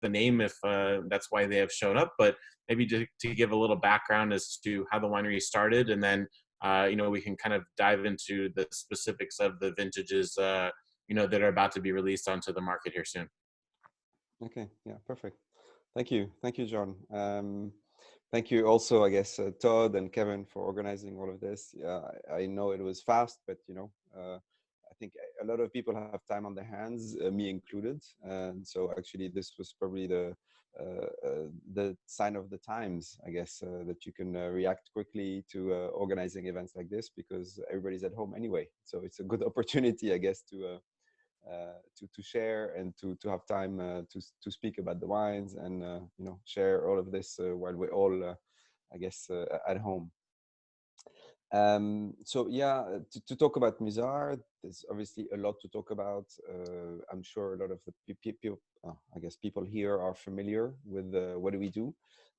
the name if that's why they have shown up, but maybe to give a little background as to how the winery started, and then we can kind of dive into the specifics of the vintages that are about to be released onto the market here soon. Okay, yeah, perfect. Thank you, Jon. Thank you also, I guess, Todd and Kevin for organizing all of this. I know it was fast, but I think a lot of people have time on their hands, me included, and so actually this was probably the sign of the times, I guess, that you can react quickly to organizing events like this, because everybody's at home anyway. So it's a good opportunity, I guess, to share and to have time to speak about the wines and share all of this while we're all I guess at home. So yeah, to talk about Musar, there's obviously a lot to talk about. I'm sure a lot of the people, I guess people here are familiar with what do we do.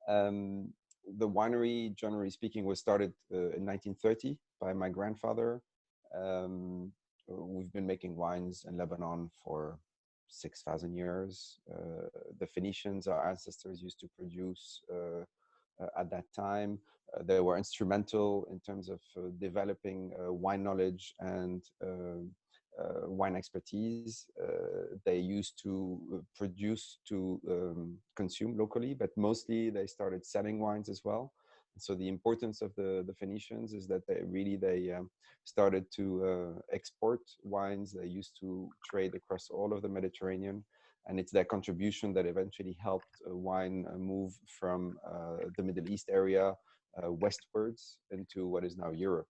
The winery, generally speaking, was started in 1930 by my grandfather. We've been making wines in Lebanon for 6,000 years. The Phoenicians, our ancestors, used to produce at that time. They were instrumental in terms of developing wine knowledge and wine expertise. They used to produce to consume locally, but mostly they started selling wines as well. So the importance of the Phoenicians is that they started to export wines. They used to trade across all of the Mediterranean, and it's their contribution that eventually helped wine move from the Middle East area westwards into what is now Europe,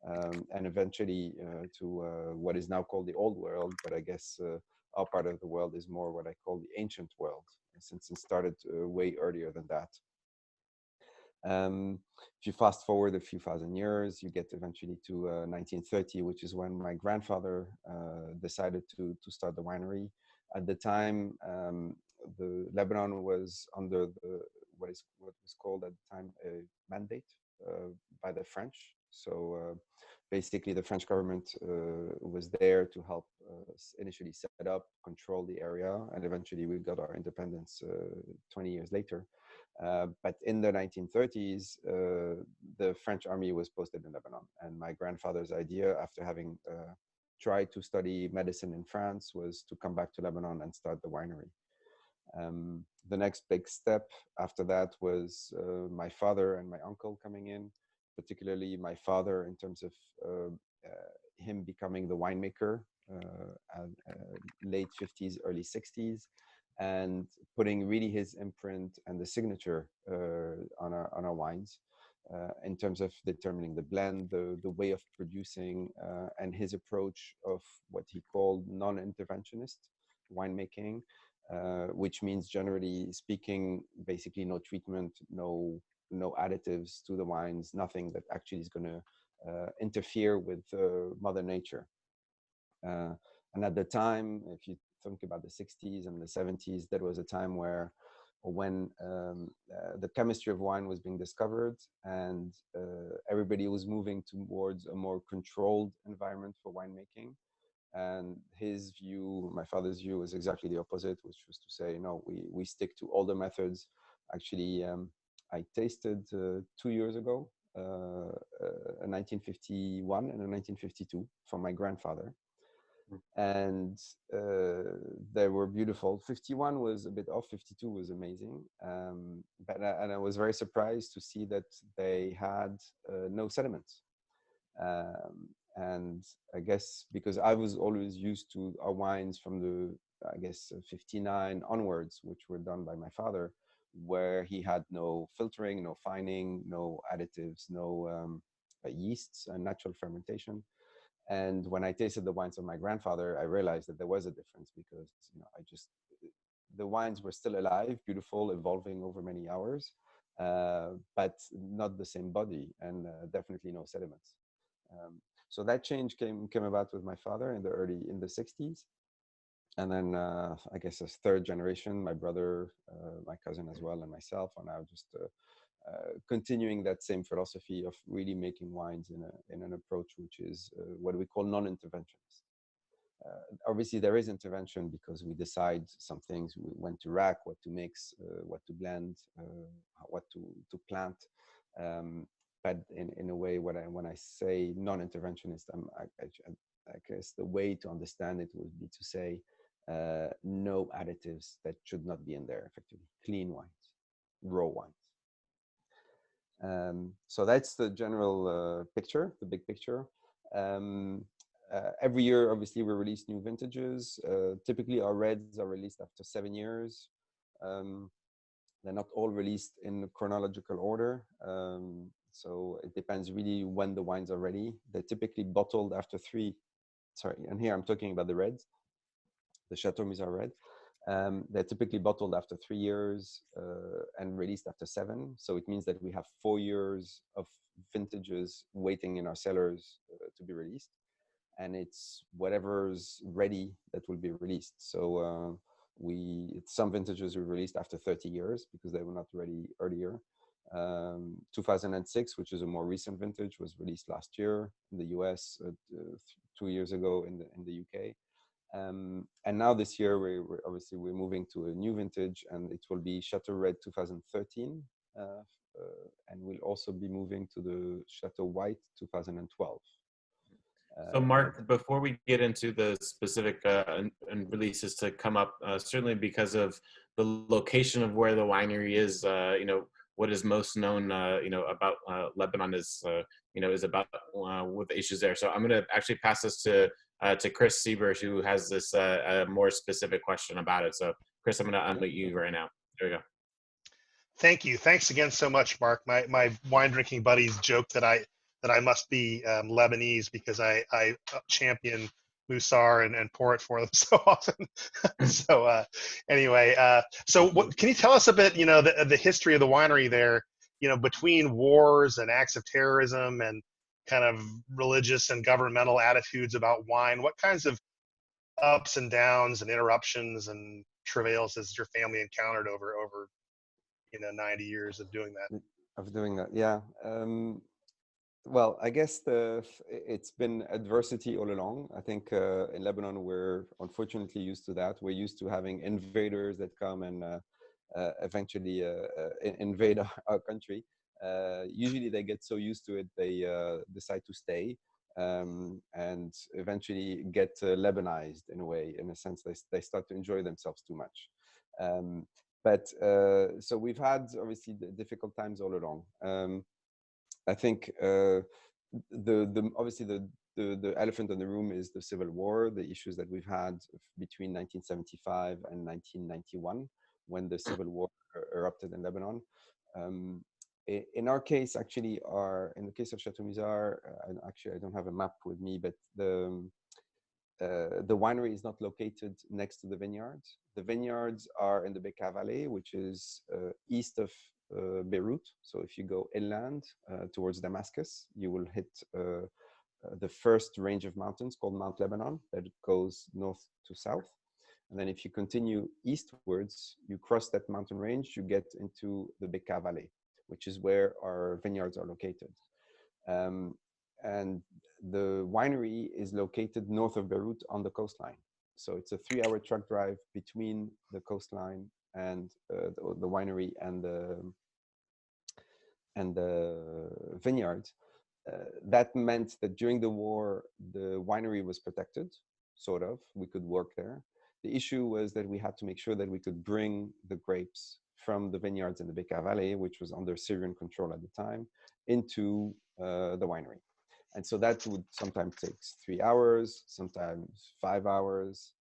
and eventually to what is now called the Old World. But I guess our part of the world is more what I call the ancient world, since it started way earlier than that. If you fast forward a few thousand years, you get eventually to 1930, which is when my grandfather decided to start the winery. At the time, the Lebanon was under what was called at the time a mandate by the French. So basically, the French government was there to help initially set up, control the area, and eventually we got our independence 20 years later. But in the 1930s, the French army was posted in Lebanon, and my grandfather's idea, after having tried to study medicine in France, was to come back to Lebanon and start the winery. The next big step after that was my father and my uncle coming in, particularly my father in terms of him becoming the winemaker, late 50s, early 60s, and putting really his imprint and the signature on our wines in terms of determining the blend, the way of producing, and his approach of what he called non-interventionist winemaking, which means, generally speaking, basically no treatment, no additives to the wines, nothing that actually is going to interfere with Mother Nature. And at the time, if you think about the 60s and the 70s, that was a time when the chemistry of wine was being discovered, and everybody was moving towards a more controlled environment for winemaking. And his view, my father's view, was exactly the opposite, which was to say, no, we stick to older methods. Actually, I tasted 2 years ago a 1951 and a 1952 from my grandfather. And they were beautiful. 51 was a bit off, 52 was amazing. And I was very surprised to see that they had no sediments. And I guess because I was always used to our wines from the, I guess, 59 onwards, which were done by my father, where he had no filtering, no fining, no additives, no yeasts and natural fermentation. And when I tasted the wines of my grandfather, I realized that there was a difference, because the wines were still alive, beautiful, evolving over many hours, but not the same body, and definitely no sediments. So that change came about with my father in the 60s. And then I guess as third generation, my brother, my cousin as well, and myself are now just continuing that same philosophy of really making wines in an approach which is what we call non-interventionist. Obviously, there is intervention because we decide some things, when to rack, what to mix, what to blend, what to plant. But in a way, when I say non-interventionist, I guess the way to understand it would be to say no additives that should not be in there, effectively. Clean wines, raw wines. So that's the general picture, the big picture. Every year, obviously, we release new vintages. Typically, our reds are released after 7 years. They're not all released in chronological order. So it depends really when the wines are ready. They're typically bottled after and here I'm talking about the reds, the Chateau Musar red. They're typically bottled after 3 years and released after 7. So it means that we have 4 years of vintages waiting in our cellars to be released. And it's whatever's ready that will be released. So some vintages we released after 30 years because they were not ready earlier. 2006, which is a more recent vintage, was released last year in the US, 2 years ago in the UK. And now this year, we're moving to a new vintage, and it will be Chateau Red 2013. And we'll also be moving to the Chateau White 2012. So Marc, before we get into the specific and releases to come up, certainly because of the location of where the winery is, what is most known, about Lebanon is, is about with the issues there. So I'm going to actually pass this to Chris Siebert, who has this more specific question about it. So Chris, I'm going to unmute you right now. There we go. Thank you. Thanks again so much, Marc. My wine drinking buddies joke that I must be Lebanese because I champion Musar and pour it for them so often. So anyway, so can you tell us a bit, the history of the winery there, between wars and acts of terrorism and kind of religious and governmental attitudes about wine? What kinds of ups and downs and interruptions and travails has your family encountered over 90 years of doing that? Yeah. Well, I guess it's been adversity all along. I think in Lebanon, we're unfortunately used to that. We're used to having invaders that come and eventually invade our country. Usually they get so used to it, they decide to stay and eventually get Lebanized in a way, in a sense, they start to enjoy themselves too much. But so we've had obviously the difficult times all along. I think obviously the elephant in the room is the civil war, the issues that we've had between 1975 and 1991, when the civil war erupted in Lebanon. In our case, actually, in the case of Chateau Musar, I don't have a map with me, but the winery is not located next to the vineyards. The vineyards are in the Bekaa Valley, which is east of Beirut. So if you go inland towards Damascus, you will hit the first range of mountains called Mount Lebanon that goes north to south. And then if you continue eastwards, you cross that mountain range, you get into the Bekaa Valley, which is where our vineyards are located. And the winery is located north of Beirut on the coastline. So it's a 3-hour truck drive between the coastline and the winery and the vineyard. That meant that during the war, the winery was protected, sort of. We could work there. The issue was that we had to make sure that we could bring the grapes from the vineyards in the Bekaa Valley, which was under Syrian control at the time, into the winery. And so that would sometimes take 3 hours, sometimes 5 hours.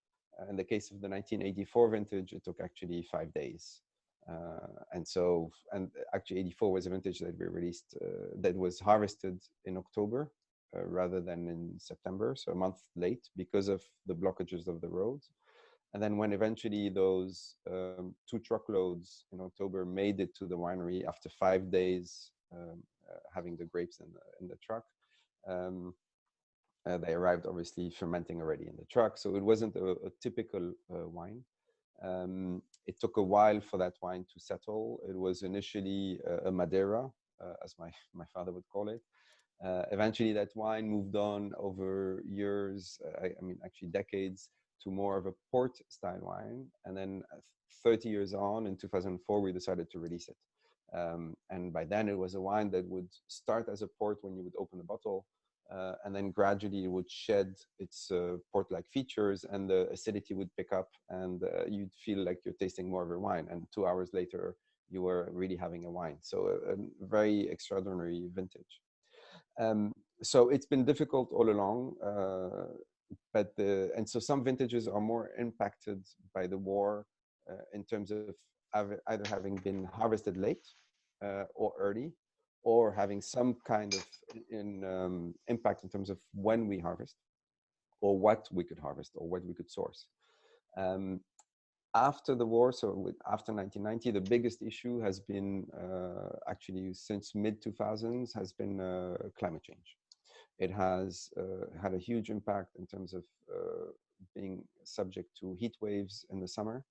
In the case of the 1984 vintage, it took actually 5 days. And actually 84 was a vintage that we released, that was harvested in October rather than in September, so a month late because of the blockages of the roads. And then when eventually those 2 truckloads in October made it to the winery after 5 days having the grapes in the truck, they arrived obviously fermenting already in the truck. So it wasn't a typical wine. It took a while for that wine to settle. It was initially a Madeira, as my father would call it. Eventually, that wine moved on over years, I mean, actually decades, to more of a port-style wine. And then 30 years on, in 2004, we decided to release it. And by then, it was a wine that would start as a port when you would open the bottle, and then gradually it would shed its port-like features, and the acidity would pick up, and you'd feel like you're tasting more of a wine. And 2 hours later, you were really having a wine. So a very extraordinary vintage. So it's been difficult all along, and so some vintages are more impacted by the war in terms of either having been harvested late or early, or having some kind of impact in terms of when we harvest, or what we could harvest, or what we could source. After the war, so after 1990, the biggest issue has been actually since mid-2000s has been climate change. It has had a huge impact in terms of being subject to heat waves in the summer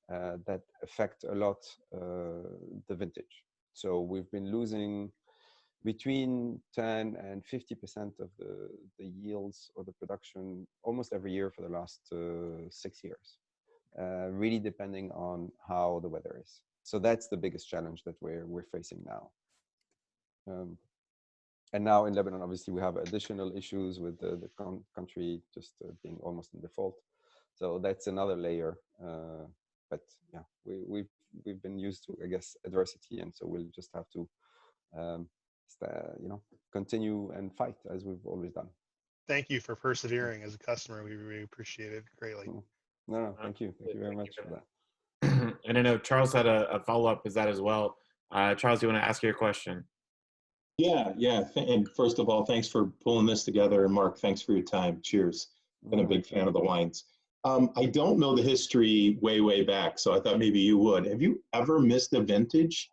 that affect a lot the vintage. So we've been losing between 10 and 50% of the yields or the production almost every year for the last 6 years. Really depending on how the weather is. So that's the biggest challenge that we're facing now. And now in Lebanon, obviously, we have additional issues with the country just being almost in default. So that's another layer. But yeah, we've been used to, I guess, adversity, and so we'll just have to, continue and fight as we've always done. Thank you for persevering as a customer. We really appreciate it greatly. No, thank you. Thank you very much for that. And I know Charles had a follow-up with that as well. Charles, you want to ask your question? Yeah. And first of all, thanks for pulling this together. And Marc, thanks for your time. Cheers. Been a big fan of the wines. I don't know the history way back, so I thought maybe you would. Have you ever missed a vintage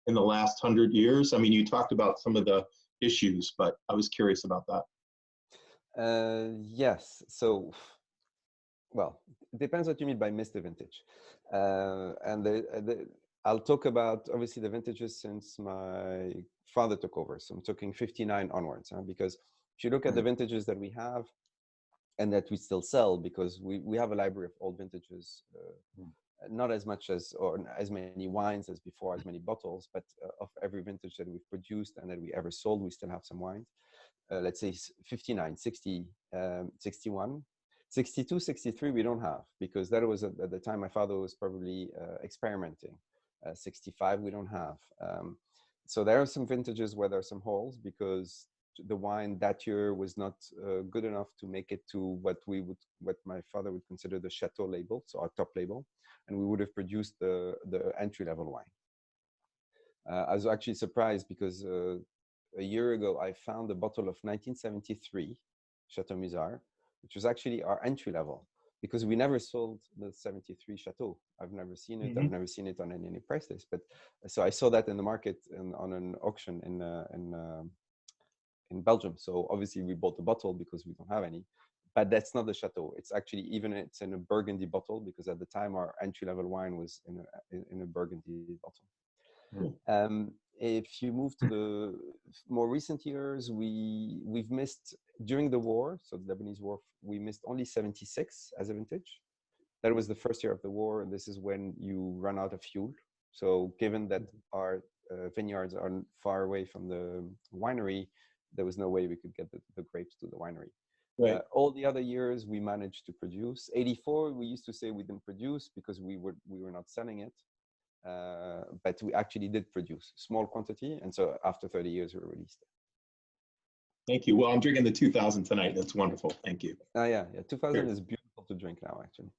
in the last 100 years? I mean, you talked about some of the issues, but I was curious about that. Yes. So, well, it depends what you mean by missed a vintage. And I'll talk about, obviously, the vintages since my father took over. So I'm talking 59 onwards, because if you look at the vintages that we have and that we still sell, because we have a library of old vintages, not as much as, or as many wines as before, as many bottles, but of every vintage that we've produced and that we ever sold, we still have some wines. Let's say 59, 60, 61. 62, 63, we don't have, because that was at the time my father was probably experimenting. 65, we don't have. So there are some vintages where there are some holes, because the wine that year was not good enough to make it to what my father would consider the Chateau label, so our top label, and we would have produced the entry-level wine. I was actually surprised because a year ago I found a bottle of 1973 Chateau Musar, which was actually our entry level, because we never sold the 73 Chateau. I've never seen it. I've never seen it on any price list. But so I saw that in the market on an auction in Belgium. So obviously we bought the bottle because we don't have any. But that's not the Chateau. It's actually it's in a Burgundy bottle, because at the time our entry level wine was in a Burgundy bottle. If you move to the more recent years, we've missed during the war, so the Lebanese war, we missed only 76 as a vintage. That was the first year of the war, and this is when you run out of fuel. So given that our vineyards are far away from the winery, there was no way we could get the grapes to the winery. Right. All the other years we managed to produce. 84, we used to say we didn't produce because we were not selling it. But we actually did produce small quantity, and so after 30 years we released it. Thank you. Well, I'm drinking the 2000 tonight. That's wonderful. Thank you. Yeah. 2000 is beautiful to drink now, actually.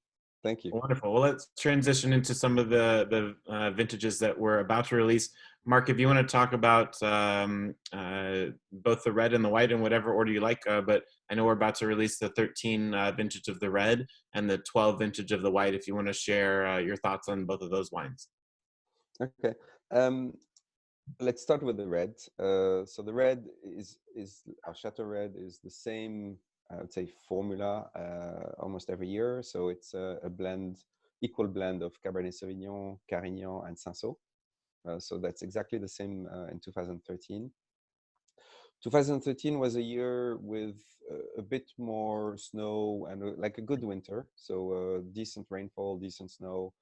Thank you. Wonderful. Well, let's transition into some of the vintages that we're about to release. Marc, if you want to talk about both the red and the white in whatever order you like, but I know we're about to release the 13 vintage of the red and the 12 vintage of the white, if you want to share your thoughts on both of those wines. Okay. Let's start with the red. So the red is our Chateau Red is the same, I would say, formula almost every year. So it's a equal blend of Cabernet Sauvignon, Carignan, and Cinsault. So that's exactly the same in 2013. 2013 was a year with a bit more snow and like a good winter. So decent rainfall, decent snow.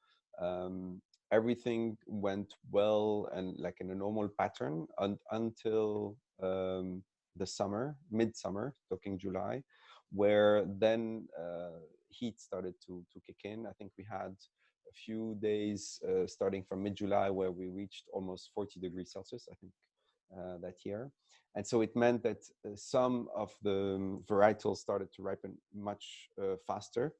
Everything went well and like in a normal pattern until the summer, midsummer, talking July, where then heat started to kick in. I think we had a few days starting from mid-July where we reached almost 40 degrees Celsius, I think, that year. And so it meant that some of the varietals started to ripen much faster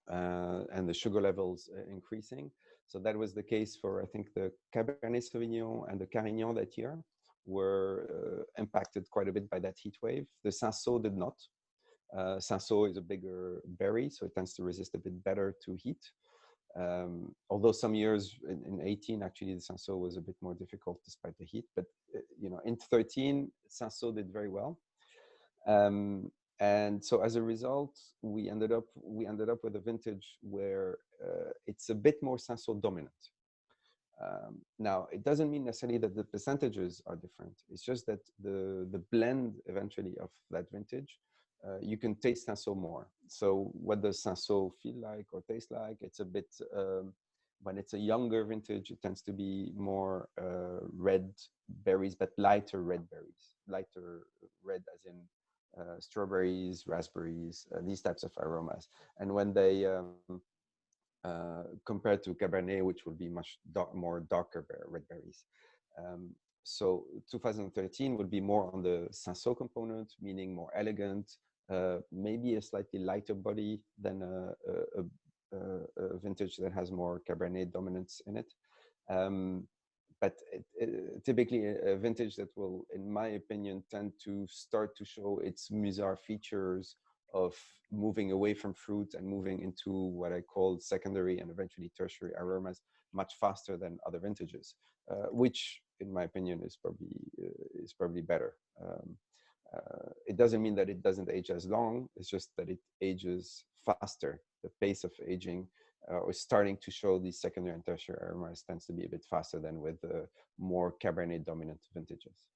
and the sugar levels increasing. So that was the case for, I think, the Cabernet Sauvignon and the Carignan that year were impacted quite a bit by that heat wave. The Cinsault did not. Cinsault is a bigger berry, so it tends to resist a bit better to heat. Although some years in 18, actually, the Cinsault was a bit more difficult despite the heat. But you know, in 13, Cinsault did very well. And so as a result, we ended up with a vintage where it's a bit more Cinsault dominant. Now, it doesn't mean necessarily that the percentages are different. It's just that the blend eventually of that vintage, you can taste Cinsault more. So what does Cinsault feel like or taste like? It's a bit, when it's a younger vintage, it tends to be more red berries, but lighter red berries, lighter red as in strawberries, raspberries, these types of aromas. And when they, compared to Cabernet, which will be much more darker red berries. So 2013 would be more on the Cinsault component, meaning more elegant, maybe a slightly lighter body than a vintage that has more Cabernet dominance in it. But typically a vintage that will, in my opinion, tend to start to show its Musar features of moving away from fruit and moving into what I call secondary and eventually tertiary aromas much faster than other vintages, which, in my opinion, is probably better. It doesn't mean that it doesn't age as long. It's just that it ages faster. The pace of aging or starting to show these secondary and tertiary aromas tends to be a bit faster than with more Cabernet dominant vintages.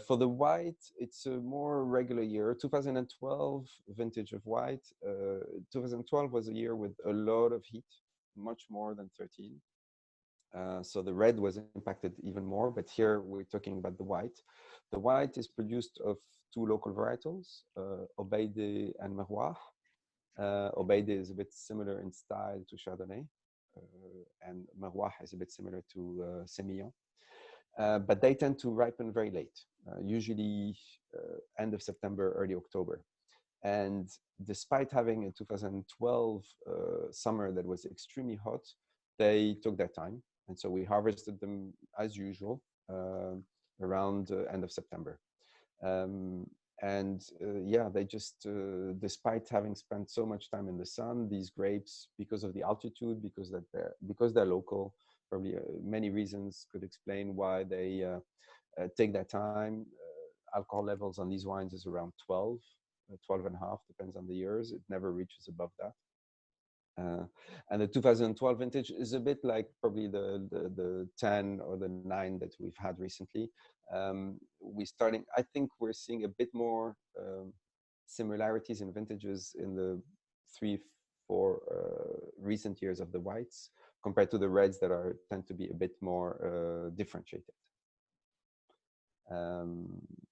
For the white, it's a more regular year. 2012 vintage of white. 2012 was a year with a lot of heat, much more than 13. So the red was impacted even more, but here we're talking about the white. The white is produced of two local varietals, Obeide and Miroir. Obeide is a bit similar in style to Chardonnay, and Miroir is a bit similar to Semillon. But they tend to ripen very late, usually end of September, early October. And despite having a 2012 summer that was extremely hot, they took their time. And so we harvested them as usual around end of September. Yeah, they just, despite having spent so much time in the sun, these grapes, because of the altitude, because they're local, probably many reasons could explain why they take their time. Alcohol levels on these wines is around 12 and a half, depends on the years. It never reaches above that. And the 2012 vintage is a bit like probably the 10 or the 9 that we've had recently. I think we're seeing a bit more similarities in vintages in the 3-4 recent years of the whites compared to the reds that tend to be a bit more differentiated.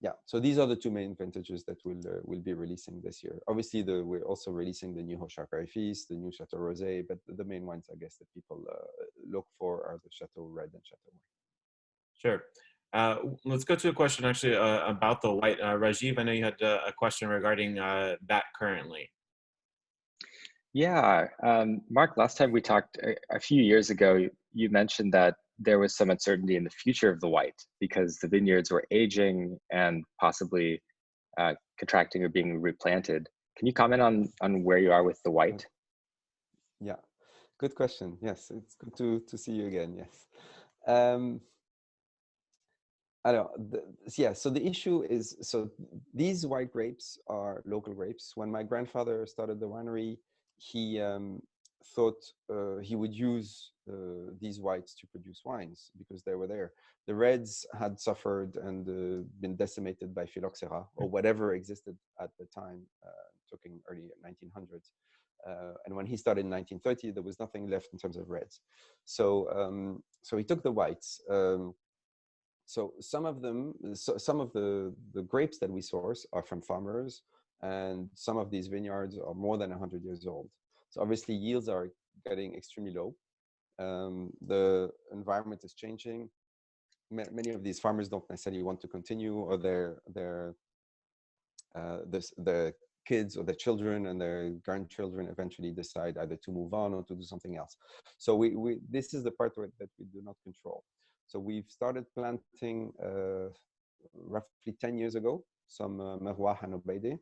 Yeah, so these are the two main vintages that we'll be releasing this year. Obviously, we're also releasing the new Hochar Père-Fils, the new Chateau Rosé, but the main ones, I guess, that people look for are the Chateau Red and Chateau White. Sure. Let's go to a question actually about the white. Rajiv, I know you had a question regarding that currently. Yeah, Marc, last time we talked a few years ago, you mentioned that there was some uncertainty in the future of the white because the vineyards were aging and possibly contracting or being replanted. Can you comment on where you are with the white? Yeah, good question. Yes, it's good to see you again. Yes. So the issue is, so these white grapes are local grapes. When my grandfather started the winery, he thought he would use these whites to produce wines because they were there. The reds had suffered and been decimated by phylloxera or whatever existed at the time, talking early 1900s. And when he started in 1930, there was nothing left in terms of reds. So, so he took the whites. So some of them, some of the grapes that we source are from farmers, and some of these vineyards are more than 100 years old. So obviously yields are getting extremely low. The environment is changing. Many of these farmers don't necessarily want to continue, or the kids or their children and their grandchildren eventually decide either to move on or to do something else. So this is the part that we do not control. So we've started planting roughly 10 years ago, some Merwah and Obeide.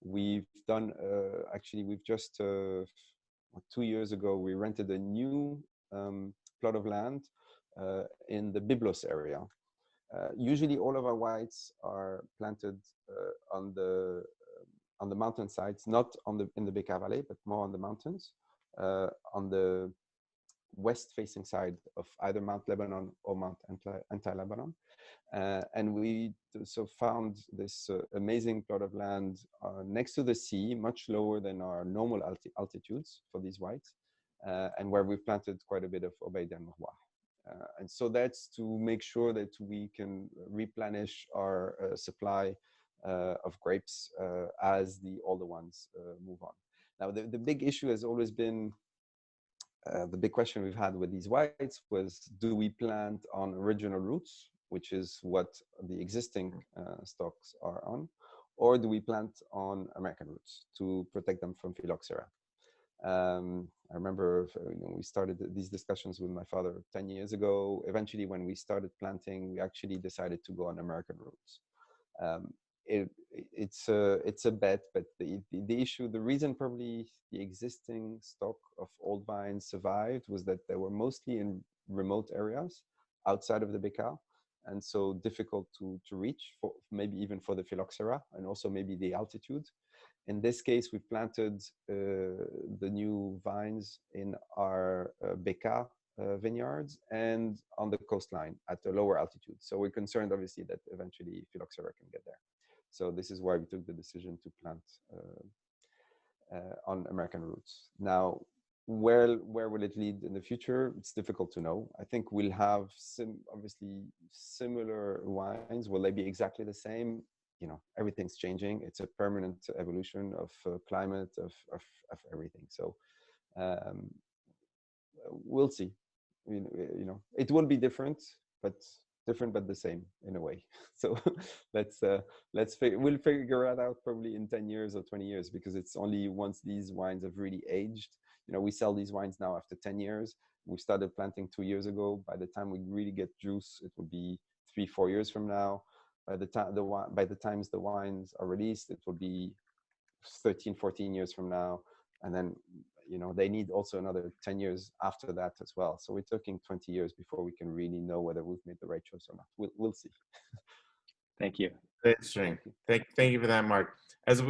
We've done, actually, we've just, 2 years ago, we rented a new plot of land in the Byblos area. Usually all of our whites are planted on the mountain sides, not in the Bekaa Valley, but more on the mountains, on the west-facing side of either Mount Lebanon or Mount Anti-Lebanon. And we so found this amazing plot of land next to the sea, much lower than our normal altitudes for these whites, and where we've planted quite a bit of Obeid and Merwah. And so that's to make sure that we can replenish our supply of grapes as the older ones move on. Now, the big issue has always been, the big question we've had with these whites was, do we plant on original roots, which is what the existing stocks are on, or do we plant on American roots to protect them from phylloxera? I remember we started these discussions with my father 10 years ago. Eventually, when we started planting, we actually decided to go on American roots. It's a bet, but the issue, the reason probably the existing stock of old vines survived was that they were mostly in remote areas outside of the Bekaa, and so difficult to reach, for maybe even for the phylloxera, and also maybe the altitude. In this case, we planted the new vines in our Bekaa vineyards and on the coastline at a lower altitude. So we're concerned, obviously, that eventually phylloxera can get there. So this is why we took the decision to plant on American roots. Now, where will it lead in the future? It's difficult to know. I think we'll have obviously similar wines. Will they be exactly the same? You know, everything's changing. It's a permanent evolution of climate, of everything. So we'll see. You know, it will be different, but the same in a way. So we'll figure it out probably in 10 years or 20 years, because it's only once these wines have really aged. You know, we sell these wines now after 10 years. We started planting 2 years ago. By the time we really get juice, it will be 3-4 years from now. By the time the wines are released, it will be 13-14 years from now. And then, you know, they need also another 10 years after that as well. So we're talking 20 years before we can really know whether we've made the right choice or not. We'll see. Thank you. Interesting. Thank you for that, Marc.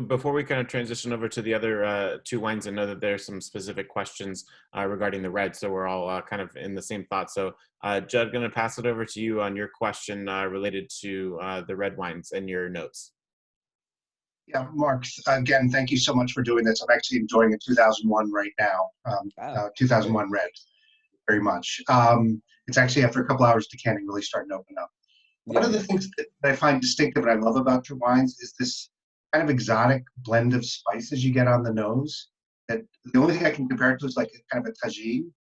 Before we kind of transition over to the other two wines, I know that there's some specific questions regarding the red, so we're all kind of in the same thought. So Judd, going to pass it over to you on your question related to the red wines and your notes. Yeah, Marc, again, thank you so much for doing this. I'm actually enjoying a 2001 right now, 2001 red, very much. It's actually, after a couple hours decanting, really starting to open up. One of the things that I find distinctive and I love about your wines is this kind of exotic blend of spices you get on the nose. That the only thing I can compare it to is like a kind of a tagine.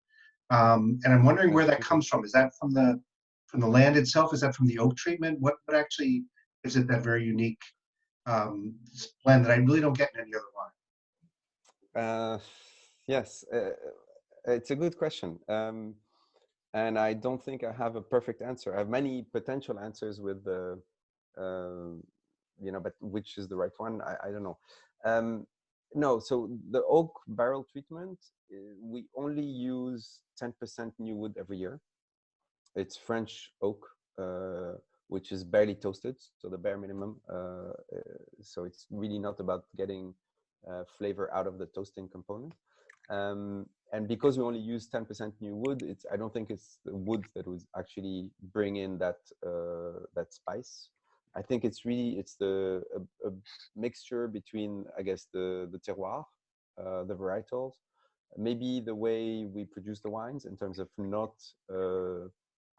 And I'm wondering where that comes from. Is that from the land itself? Is that from the oak treatment? What actually gives it that very unique blend that I really don't get in any other wine? Yes, it's a good question. And I don't think I have a perfect answer. I have many potential answers with the, you know, but which is the right one? I don't know. No, so the oak barrel treatment, we only use 10% new wood every year. It's French oak, which is barely toasted, so the bare minimum. So it's really not about getting flavor out of the toasting component. And because we only use 10% new wood, I don't think it's the wood that would actually bring in that that spice. I think it's a mixture between, I guess, the terroir, the varietals, maybe the way we produce the wines in terms of not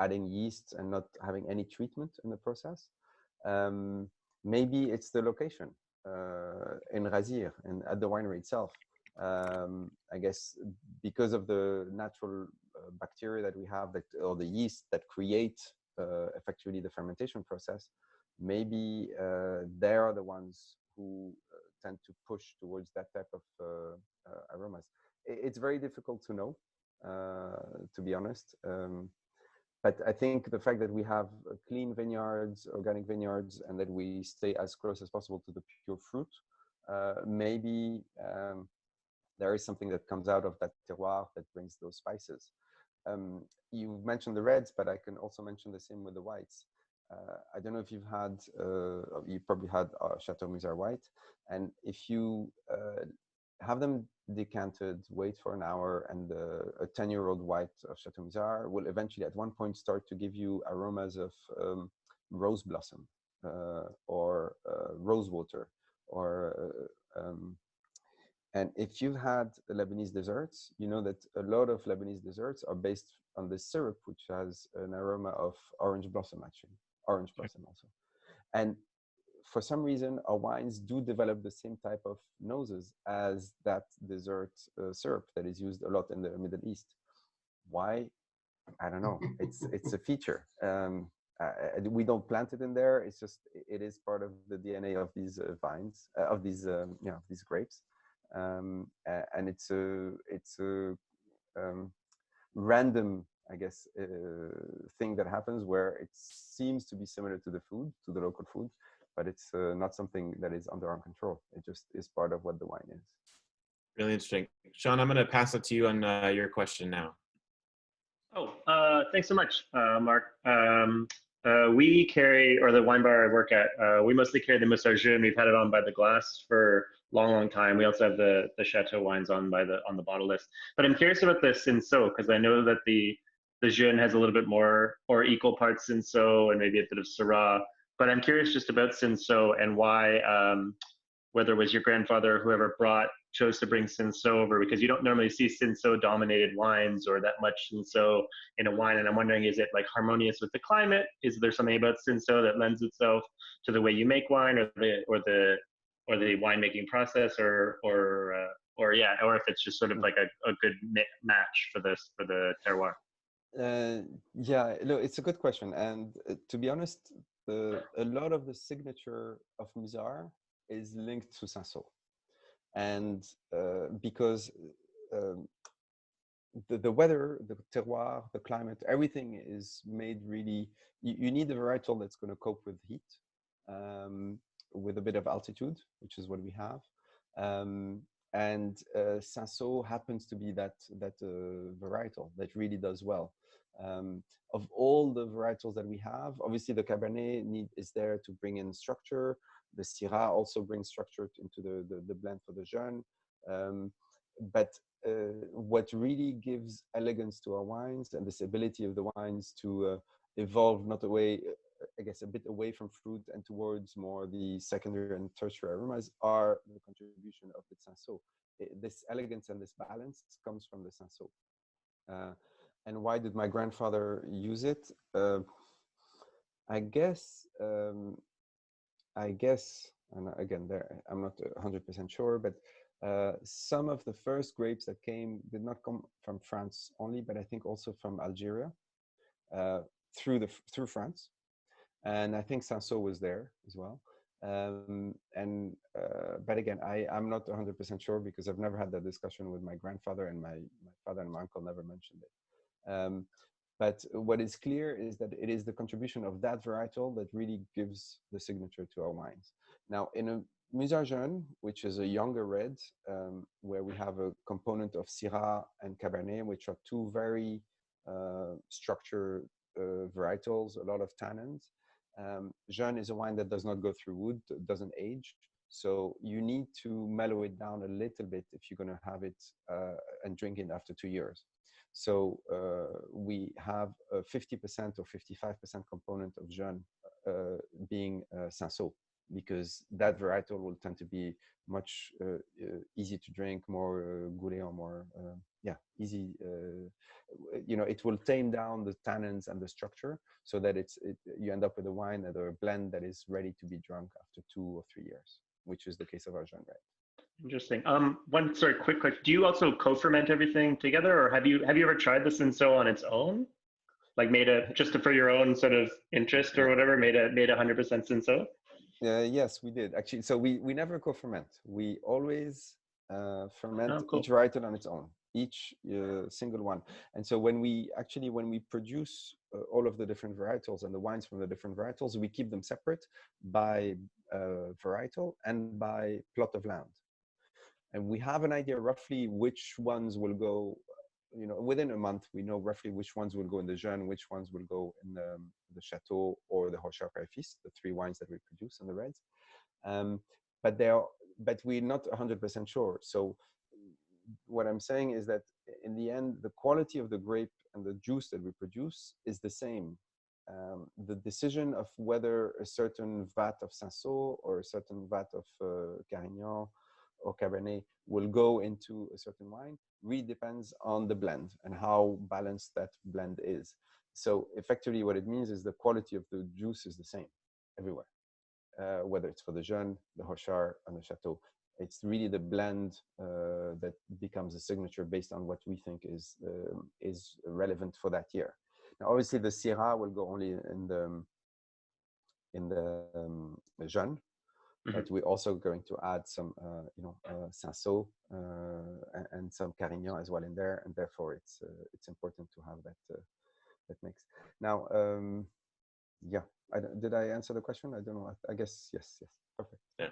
adding yeast and not having any treatment in the process. Maybe it's the location in Razir and at the winery itself. I guess because of the natural bacteria that we have, that, or the yeast that create effectively the fermentation process, maybe they are the ones who tend to push towards that type of aromas. It's very difficult to know, to be honest. But I think the fact that we have clean vineyards, organic vineyards, and that we stay as close as possible to the pure fruit, maybe there is something that comes out of that terroir that brings those spices. You mentioned the reds, but I can also mention the same with the whites. I don't know if you've had, you probably had Chateau Musar white, and if you have them decanted, wait for an hour, and a 10-year-old white of Chateau Musar will eventually at one point start to give you aromas of rose blossom or rose water, or and if you've had Lebanese desserts, you know that a lot of Lebanese desserts are based on this syrup, which has an aroma of orange blossom, actually, orange blossom also. And for some reason, our wines do develop the same type of noses as that dessert syrup that is used a lot in the Middle East. Why? I don't know. It's a feature. We don't plant it in there. It's just, it is part of the DNA of these vines, of these these grapes. And it's a random, I guess, thing that happens where it seems to be similar to the food, to the local food, but it's not something that is under our control. It just is part of what the wine is. Really interesting. Sean, I'm going to pass it to you on your question now. Oh, thanks so much, Marc. We carry, or the wine bar I work at, we mostly carry the Musar Jeune. We've had it on by the glass for a long time. We also have the Chateau wines on the bottle list. But I'm curious about the Cinsault, because I know that the Jeune has a little bit more, or equal parts Cinsault and maybe a bit of Syrah. But I'm curious just about Cinsault and why, whether it was your grandfather or whoever chose to bring Cinsault over, because you don't normally see Cinsault dominated wines or that much Cinsault in a wine. And I'm wondering, is it like harmonious with the climate? Is there something about Cinsault that lends itself to the way you make wine, or the winemaking process, or if it's just sort of like a good match for the terroir? Yeah, no, it's a good question. And to be honest, a lot of the signature of Musar is linked to Cinsault. And because the weather, the terroir, the climate, everything is made really, you need a varietal that's going to cope with heat, with a bit of altitude, which is what we have. And Cinsault happens to be that varietal that really does well. Of all the varietals that we have, obviously the Cabernet is there to bring in structure. The Syrah also brings structure into the blend for the Jeune. But what really gives elegance to our wines, and this ability of the wines to evolve not away, I guess, a bit away from fruit and towards more the secondary and tertiary aromas, are the contribution of the Cinsault. This elegance and this balance comes from the Cinsault. And why did my grandfather use it? I guess, and again, I'm not 100% sure, but some of the first grapes that did not come from France only, but I think also from Algeria, through France. And I think Cinsault was there as well. But again, I'm not 100% sure, because I've never had that discussion with my grandfather, and my father and my uncle never mentioned it. But what is clear is that it is the contribution of that varietal that really gives the signature to our wines. Now, in a Musar Jeune, which is a younger red, where we have a component of Syrah and Cabernet, which are two very structured varietals, a lot of tannins. Jeune is a wine that does not go through wood, doesn't age. So you need to mellow it down a little bit if you're going to have it and drink it after 2 years. So we have a 50% or 55% component of Jeune being Cinsault, because that varietal will tend to be much easy to drink, more gourmet, or more easy. You know, it will tame down the tannins and the structure so that you end up with a wine or a blend that is ready to be drunk after 2 or 3 years, which is the case of our Jeune red. Interesting. One quick question. Do you also co-ferment everything together, or have you ever tried the Cinsault on its own? Like just for your own sort of interest or whatever, made 100% Cinsault? Yes, we did actually. So we never co-ferment. We always ferment each varietal on its own, each single one. And so when we produce all of the different varietals and the wines from the different varietals, we keep them separate by varietal and by plot of land. And we have an idea roughly which ones will go, you know, within a month, we know roughly which ones will go in the Jeune, which ones will go in the Chateau or the Hochar, the 3 wines that we produce in the reds. But we're not 100% sure. So what I'm saying is that in the end, the quality of the grape and the juice that we produce is the same. The decision of whether a certain vat of Cinsault or a certain vat of Carignan or Cabernet will go into a certain wine really depends on the blend and how balanced that blend is. So effectively what it means is the quality of the juice is the same everywhere, whether it's for the Jeune, the Hochar, and the Chateau. It's really the blend that becomes a signature based on what we think is relevant for that year. Now, obviously, the Syrah will go only in the Jeune, but we're also going to add some, Cinsault and some Carignan as well in there, and therefore it's important to have that mix. Now, did I answer the question? I don't know. I guess yes. Perfect. Yeah.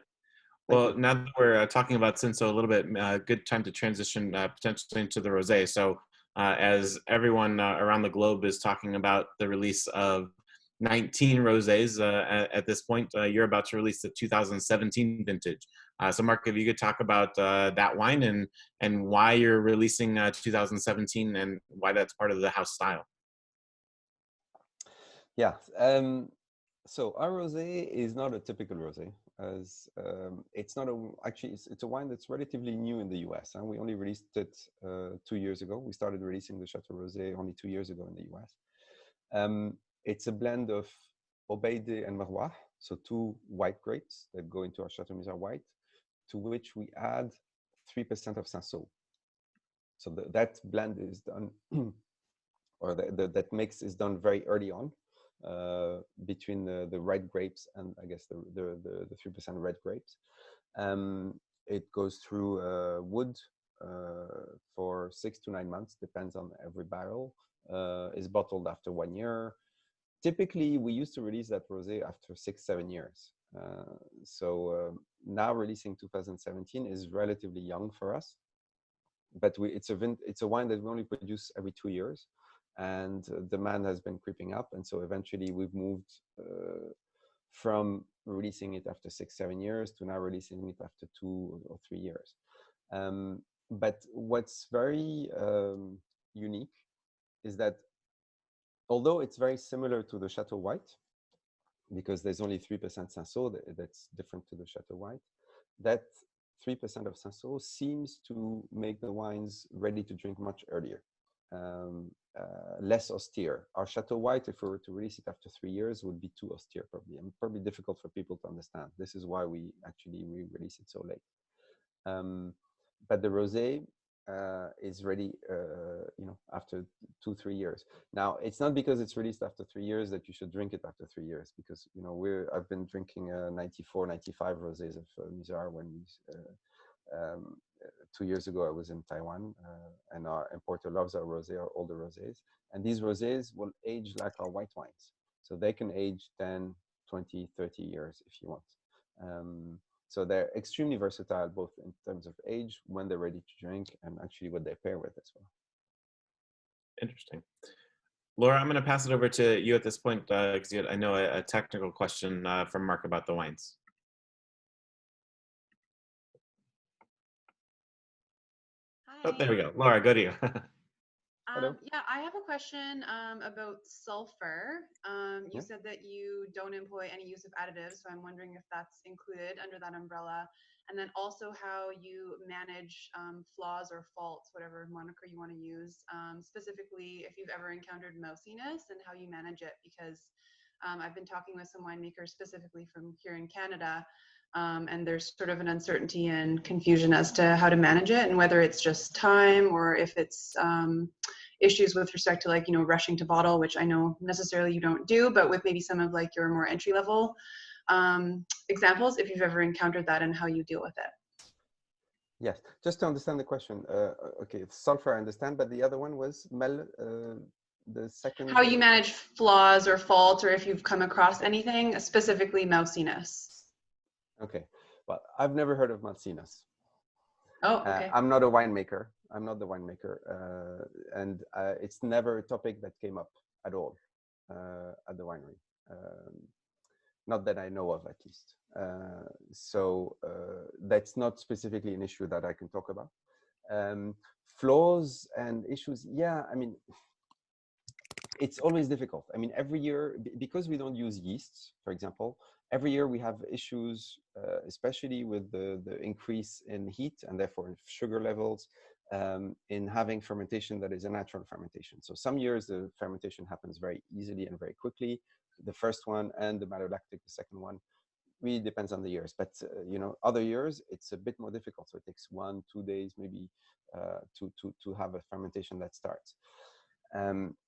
Well, now that we're talking about Cinsault a little bit, good time to transition potentially into the rosé. So, as everyone around the globe is talking about the release of 19 rosés at this point, you're about to release the 2017 vintage. So Marc, if you could talk about that wine and why you're releasing 2017 and why that's part of the house style. Yeah. So our rosé is not a typical rosé, as it's not it's a wine that's relatively new in the US, and we only released it 2 years ago. We started releasing the Chateau Rosé only 2 years ago in the US. It's a blend of Obeide and Marois, so 2 white grapes that go into our Chateau Musar white, to which we add 3% of Cinsault. So that blend is done, or that mix is done very early on, between the red grapes and I guess the 3% red grapes. It goes through wood for 6 to 9 months, depends on every barrel. Is bottled after 1 year. Typically, we used to release that rosé after 6-7 years. So now releasing 2017 is relatively young for us, but it's a wine that we only produce every 2 years, and demand has been creeping up, and so eventually we've moved from releasing it after 6-7 years to now releasing it after 2 or 3 years. But what's very unique is that although it's very similar to the Chateau White, because there's only 3% Cinsault that's different to the Chateau White, that 3% of Cinsault seems to make the wines ready to drink much earlier, less austere. Our Chateau White, if we were to release it after 3 years, would be too austere probably, and probably difficult for people to understand. This is why we actually release it so late. But the rosé is ready, after 2-3 years. Now, it's not because it's released after 3 years that you should drink it after 3 years, because I've been drinking 94, 95 rosés of Musar when 2 years ago I was in Taiwan, and our importer loves our rosé, our older rosés, and these rosés will age like our white wines, so they can age 10, 20, 30 years if you want. So they're extremely versatile, both in terms of age, when they're ready to drink, and actually what they pair with as well. Interesting. Laura, I'm going to pass it over to you at this point, because I know a technical question from Marc about the wines. Oh, there we go. Laura, go to you. Hello. Yeah, I have a question about sulfur. You Yeah. said that you don't employ any use of additives, so I'm wondering if that's included under that umbrella. And then also how you manage flaws or faults, whatever moniker you want to use, specifically if you've ever encountered mousiness and how you manage it, because I've been talking with some winemakers specifically from here in Canada, and there's sort of an uncertainty and confusion as to how to manage it and whether it's just time or if it's issues with respect to, like, you know, rushing to bottle, which I know necessarily you don't do, but with maybe some of like your more entry level examples, if you've ever encountered that and how you deal with it. Yes, just to understand the question. Okay, sulfur I understand, but the other one was the second. How you manage flaws or faults, or if you've come across anything, specifically mousiness. Okay, well, I've never heard of mousiness. Oh, okay. I'm not a winemaker. I'm not the winemaker, and it's never a topic that came up at all at the winery. Not that I know of, at least. So that's not specifically an issue that I can talk about. Flaws and issues, yeah, I mean, it's always difficult. I mean, every year, because we don't use yeasts, for example, every year we have issues, especially with the increase in heat and therefore sugar levels, in having fermentation that is a natural fermentation. So some years the fermentation happens very easily and very quickly, the first one, and the malolactic, the second one. Really depends on the years, but you know, other years it's a bit more difficult. So it takes 1-2 days maybe to have a fermentation that starts.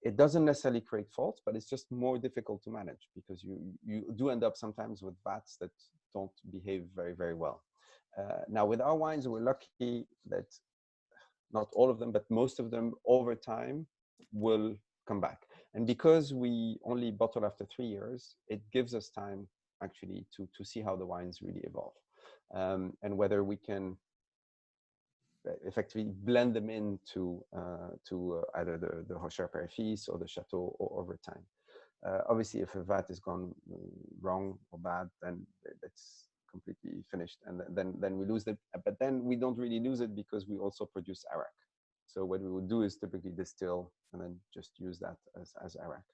It doesn't necessarily create faults, but it's just more difficult to manage because you do end up sometimes with vats that don't behave very, very well. Now with our wines, we're lucky that not all of them, but most of them over time will come back. And because we only bottle after 3 years, it gives us time actually to see how the wines really evolve, and whether we can effectively blend them into either the Hochar Père-Fils or the Chateau or over time. Obviously, if a vat has gone wrong or bad, then it's completely finished, and then we lose it. But then we don't really lose it because we also produce Arak. So what we would do is typically distill and then just use that as Arak.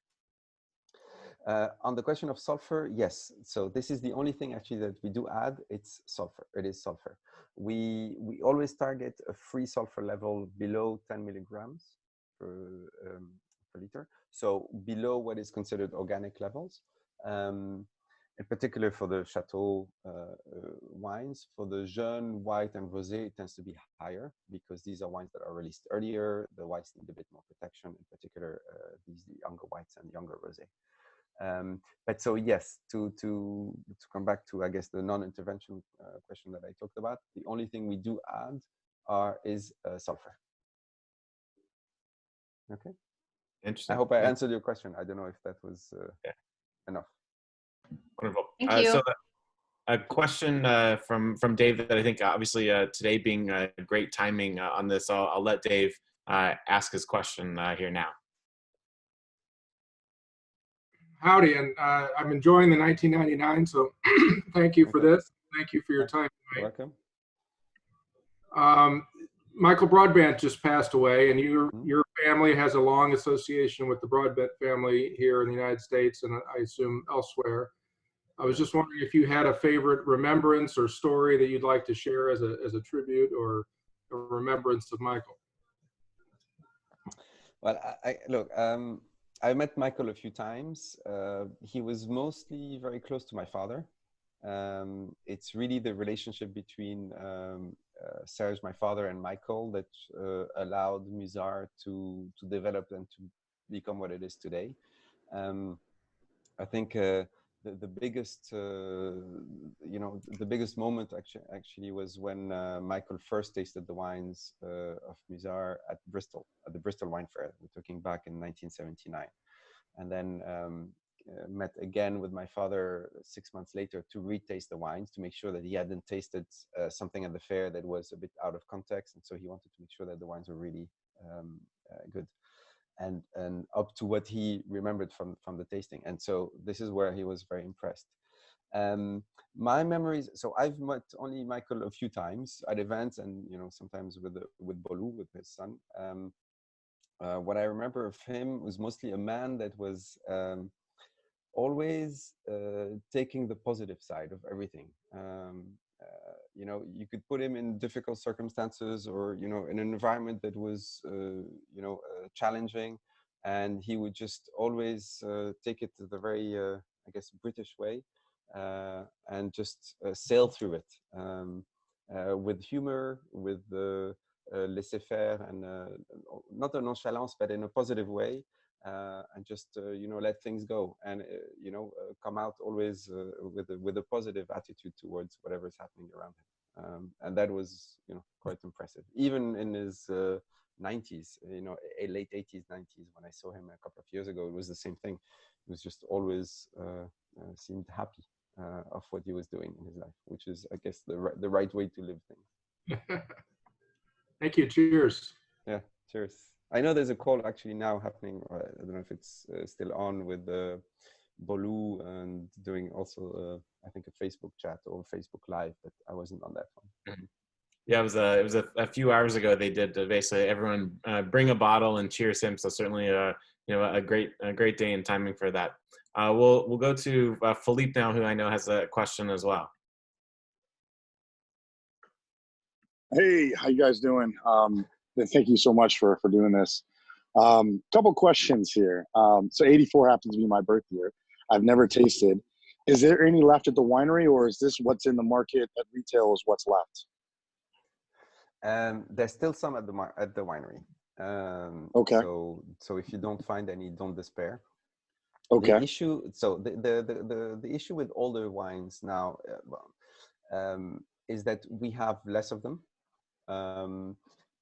On the question of sulfur, yes. So this is the only thing actually that we do add. It's sulfur. It is sulfur. We always target a free sulfur level below 10 milligrams per liter. So below what is considered organic levels. In particular for the Chateau wines. For the Jeune, White, and Rosé, it tends to be higher because these are wines that are released earlier. The whites need a bit more protection, in particular these younger whites and younger Rosé. But so yes, to come back to, I guess, the non-intervention question that I talked about, the only thing we do add is sulfur. Okay. Interesting. I hope I answered your question. I don't know if that was enough. Wonderful. Thank you. So a question from Dave that I think obviously today being great timing on this, I'll let Dave ask his question here now. Howdy, and I'm enjoying the 1999, so thank you for this. Thank you for your time tonight. You're welcome. Michael Broadbent just passed away, and your family has a long association with the Broadbent family here in the United States, and I assume elsewhere. I was just wondering if you had a favorite remembrance or story that you'd like to share as a tribute or a remembrance of Michael. Well, look, I met Michael a few times. He was mostly very close to my father. It's really the relationship between Serge, my father, and Michael that allowed Musar to develop and to become what it is today. I think the biggest, the biggest moment actually was when Michael first tasted the wines of Musar at the Bristol Wine Fair. We're talking back in 1979, and then met again with my father 6 months later to retaste the wines to make sure that he hadn't tasted something at the fair that was a bit out of context, and so he wanted to make sure that the wines were really good. And up to what he remembered from the tasting. And so this is where he was very impressed. My memories, so I've met only Michael a few times at events, and sometimes with Bolu, with his son. What I remember of him was mostly a man that was always taking the positive side of everything. You could put him in difficult circumstances, or in an environment that was challenging, and he would just always take it the very I guess British way, and just sail through it with humor, with laissez-faire, and not a nonchalance, but in a positive way. And just let things go, and come out always with a positive attitude towards whatever is happening around him, and that was quite impressive. Even in his 90s, late 80s, 90s, when I saw him a couple of years ago, it was the same thing. He was just always seemed happy of what he was doing in his life, which is, I guess, the right way to live things. Thank you. Cheers. Yeah, cheers. I know there's a call actually now happening. I don't know if it's still on, with Bolu, and doing also, I think, a Facebook chat or Facebook Live, but I wasn't on that one. Mm-hmm. Yeah, it was a few hours ago. They did basically everyone bring a bottle and cheers him. So certainly, a great day and timing for that. We'll go to Philippe now, who I know has a question as well. Hey, how you guys doing? Thank you so much for doing this. Couple questions here. So 84 happens to be my birth year. I've never tasted. Is there any left at the winery, or is this what's in the market at retail is what's left? There's still some at the winery. Okay. So if you don't find any, don't despair. Okay. The issue, so the issue with older wines now is that we have less of them.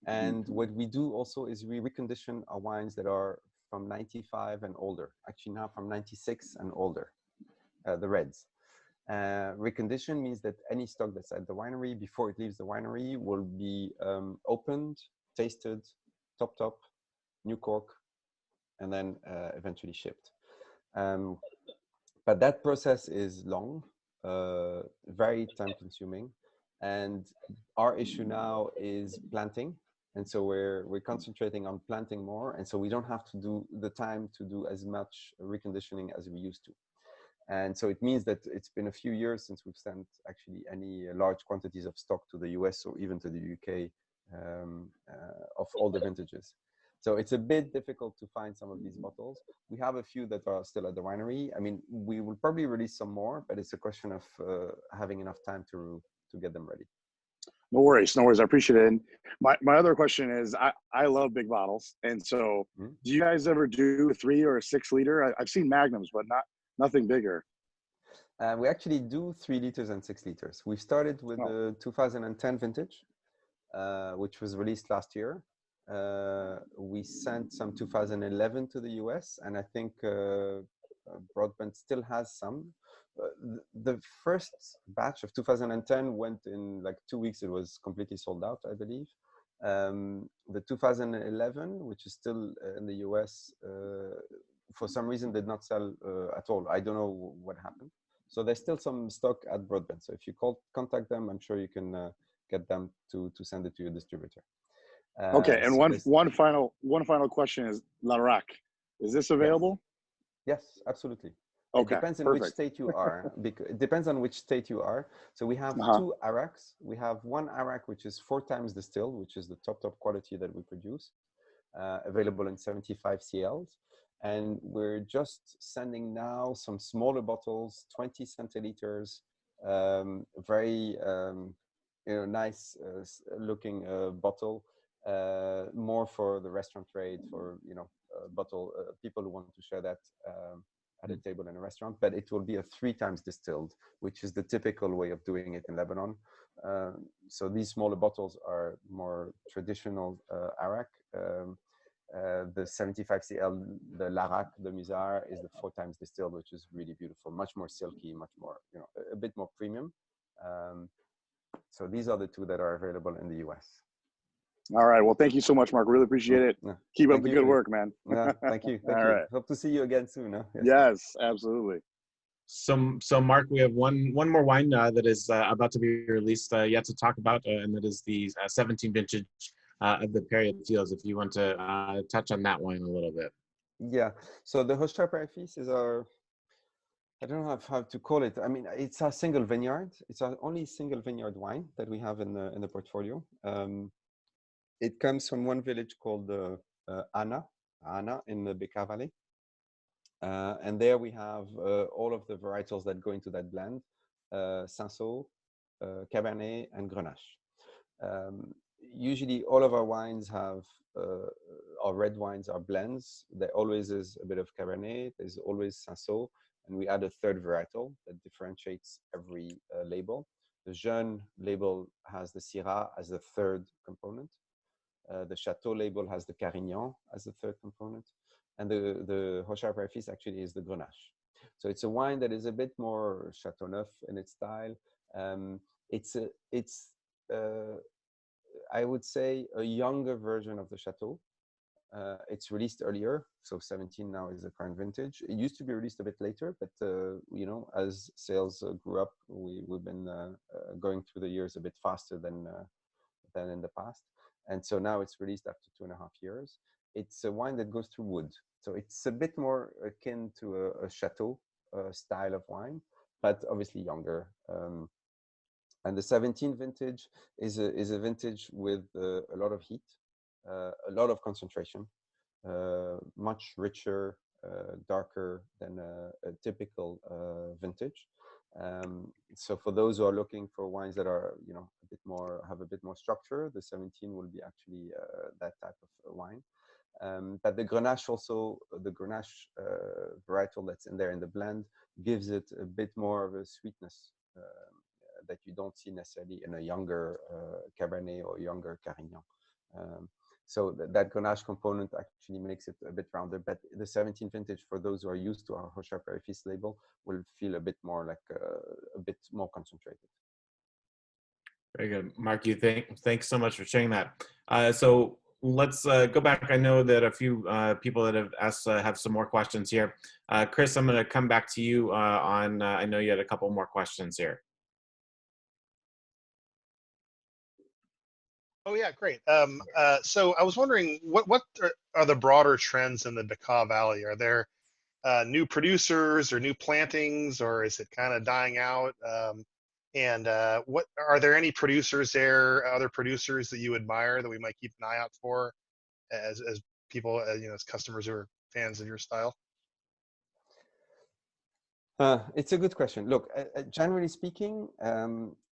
And what we do also is we recondition our wines that are from 95 and older, actually now from 96 and older, the reds. Recondition means that any stock that's at the winery, before it leaves the winery, will be opened, tasted, topped up, new cork, and then eventually shipped. But that process is long, very time consuming. And our issue now is planting. And so we're concentrating on planting more. And so we don't have to do the time to do as much reconditioning as we used to. And so it means that it's been a few years since we've sent actually any large quantities of stock to the US or even to the UK of all the vintages. So it's a bit difficult to find some of these bottles. We have a few that are still at the winery. I mean, we will probably release some more, but it's a question of having enough time to get them ready. No worries, no worries. I appreciate it. And my other question is, I love big bottles. And so do you guys ever do a 3 or a 6 liter? I've seen magnums, but nothing bigger. We actually do 3 liters and 6 liters. We started with the 2010 vintage, which was released last year. We sent some 2011 to the US, and I think Broadbent still has some. The first batch of 2010 went in like 2 weeks. It was completely sold out, I believe. The 2011, which is still in the US, for some reason did not sell at all. I don't know what happened. So there's still some stock at Broadbent. So if you contact them, I'm sure you can get them to send it to your distributor. Okay, and one final question is Larac. Is this available? Yes, absolutely. Okay, it depends on which state you are. It depends on which state you are. So we have 2 Aracs. We have one Arac, which is 4 times distilled, which is the top quality that we produce, available in 75 CLs. And we're just sending now some smaller bottles, 20 centiliters, very nice looking bottle, more for the restaurant trade, for bottle people who want to share that at a table in a restaurant. But it will be a 3 times distilled, which is the typical way of doing it in Lebanon. So these smaller bottles are more traditional Arac. The 75 CL, the Larac, the Musar, is the 4 times distilled, which is really beautiful, much more silky, much more, a bit more premium. So these are the 2 that are available in the US. All right. Well, thank you so much, Marc. Really appreciate it. Keep up the good work, man. Thank you. Thank you. Right. Hope to see you again soon. Huh? Yes, absolutely. So Marc, we have one more wine that is about to be released yet to talk about, and that is the 17 vintage of the Period Fields. If you want to touch on that wine a little bit. Yeah. So the Hochar Period is our, I don't know how to call it. I mean, it's a single vineyard. It's our only single vineyard wine that we have in the portfolio. It comes from one village called Anna in the Bekaa Valley. And there we have all of the varietals that go into that blend, Cinsault, Cabernet, and Grenache. Usually all of our wines have, our red wines are blends. There always is a bit of Cabernet, there's always Cinsault, and we add a third varietal that differentiates every label. The Jeune label has the Syrah as the third component. The Chateau label has the Carignan as the third component. And the Hochar Period actually is the Grenache. So it's a wine that is a bit more Chateauneuf in its style. I would say, a younger version of the Chateau. It's released earlier, so 17 now is the current vintage. It used to be released a bit later, but you know, as sales grew up, we've been going through the years a bit faster than in the past. And so now it's released after 2.5 years. It's a wine that goes through wood. So it's a bit more akin to a Chateau style of wine, but obviously younger. And the 17 vintage is a vintage with a lot of heat, a lot of concentration, much richer, darker than a typical vintage. So for those who are looking for wines that are, you know, a bit more, have a bit more structure, the 17 will be actually that type of wine. But the Grenache also, the Grenache varietal that's in there in the blend gives it a bit more of a sweetness that you don't see necessarily in a younger Cabernet or younger Carignan. So that Grenache component actually makes it a bit rounder, but the 17 vintage, for those who are used to our Hochar Period label, will feel a bit more like a bit more concentrated. Very good. Marc, thanks so much for sharing that. So let's go back. I know that a few people that have asked have some more questions here. Chris, I'm going to come back to you on, I know you had a couple more questions here. Oh yeah, great. So I was wondering, what are the broader trends in the Bekaa Valley? Are there new producers or new plantings, or is it kind of dying out? And what are there any producers there, other producers that you admire that we might keep an eye out for as people, you know, as customers who are fans of your style? It's a good question. Look, generally speaking,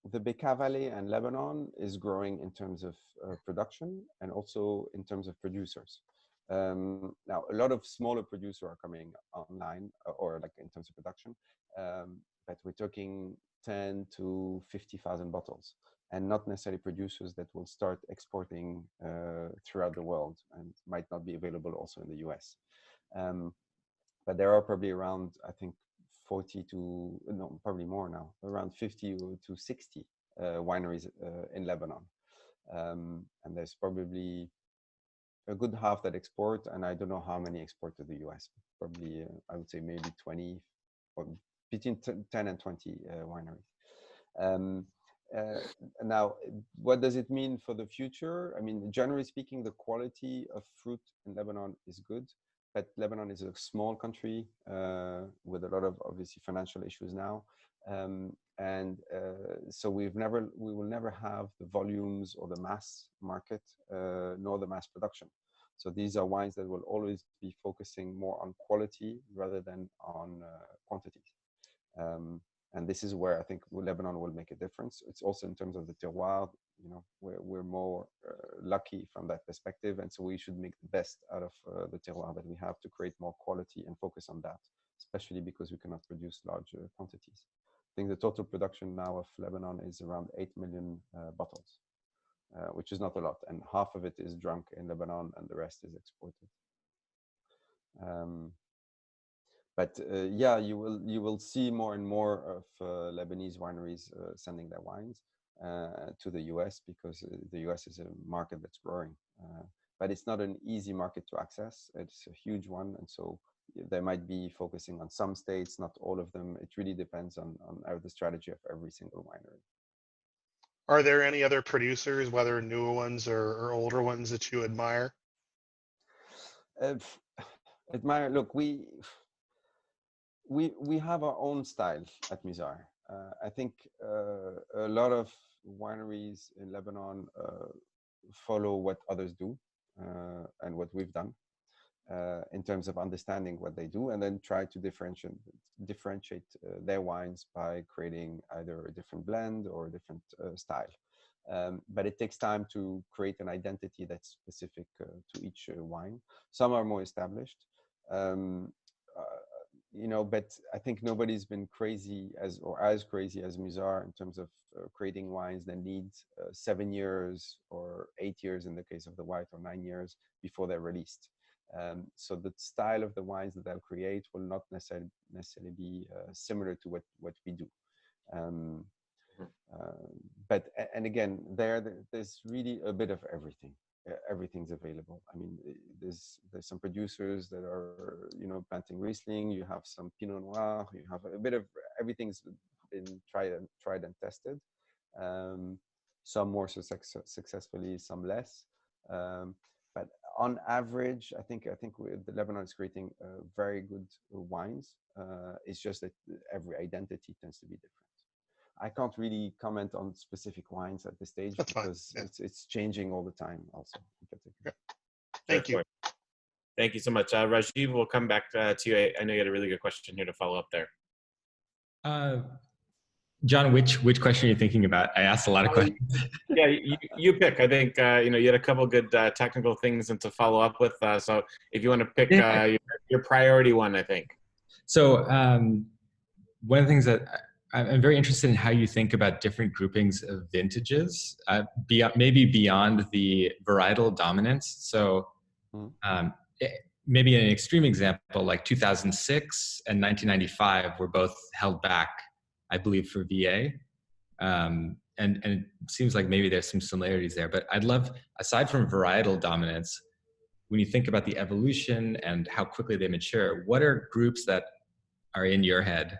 the Bekaa Valley and Lebanon is growing in terms of production and also in terms of producers. Now, a lot of smaller producers are coming online, or like in terms of production, but we're talking 10 to 50,000 bottles, and not necessarily producers that will start exporting throughout the world and might not be available also in the US. But there are probably around, I think, 40 to, no, probably more now, around 50 to 60 wineries in Lebanon. And there's probably a good half that export, and I don't know how many export to the US. Probably, I would say maybe 20, or between 10 and 20 wineries. Now, what does it mean for the future? I mean, generally speaking, the quality of fruit in Lebanon is good. But Lebanon is a small country with a lot of obviously financial issues now, so we will never have the volumes or the mass market nor the mass production. So these are wines that will always be focusing more on quality rather than on quantity. And this is where I think Lebanon will make a difference. It's also in terms of the terroir, you know, we're more lucky from that perspective. And so we should make the best out of the terroir that we have to create more quality and focus on that, especially because we cannot produce large quantities. I think the total production now of Lebanon is around 8 million bottles, which is not a lot. And half of it is drunk in Lebanon and the rest is exported. But yeah, you will see more and more of Lebanese wineries sending their wines to the US, because the US is a market that's growing. But it's not an easy market to access. It's a huge one, and so they might be focusing on some states, not all of them. It really depends on the strategy of every single winery. Are there any other producers, whether newer ones or older ones, that you admire? Admire. Look, we have our own style at Musar. I think a lot of wineries in Lebanon follow what others do and what we've done in terms of understanding what they do, and then try to differentiate their wines by creating either a different blend or a different style. But it takes time to create an identity that's specific to each wine. Some are more established. You know, but I think nobody's been crazy as crazy as Musar in terms of creating wines that need 7 years or 8 years in the case of the white, or 9 years before they're released. So the style of the wines that they'll create will not necessarily be similar to what we do. But and again, there's really a bit of everything. Everything's available. I mean, there's some producers that are, you know, planting Riesling. You have some Pinot Noir. You have a bit of everything's been tried and tested. Some more successfully, some less. But on average, I think the Lebanon is creating very good wines. It's just that every identity tends to be different. I can't really comment on specific wines at this stage. That's because it's changing all the time also. Thank you. Thank you so much. Rajiv, we'll come back to you. I know you had a really good question here to follow up there. John, which question are you thinking about? I asked a lot of questions. Yeah, you pick. I think you know, you had a couple good technical things and to follow up with. So if you want to pick your priority one, I think. So one of the things that I'm very interested in how you think about different groupings of vintages, maybe beyond the varietal dominance. So maybe an extreme example, like 2006 and 1995 were both held back, I believe, for VA. And it seems like maybe there's some similarities there. But I'd love, aside from varietal dominance, when you think about the evolution and how quickly they mature, what are groups that are in your head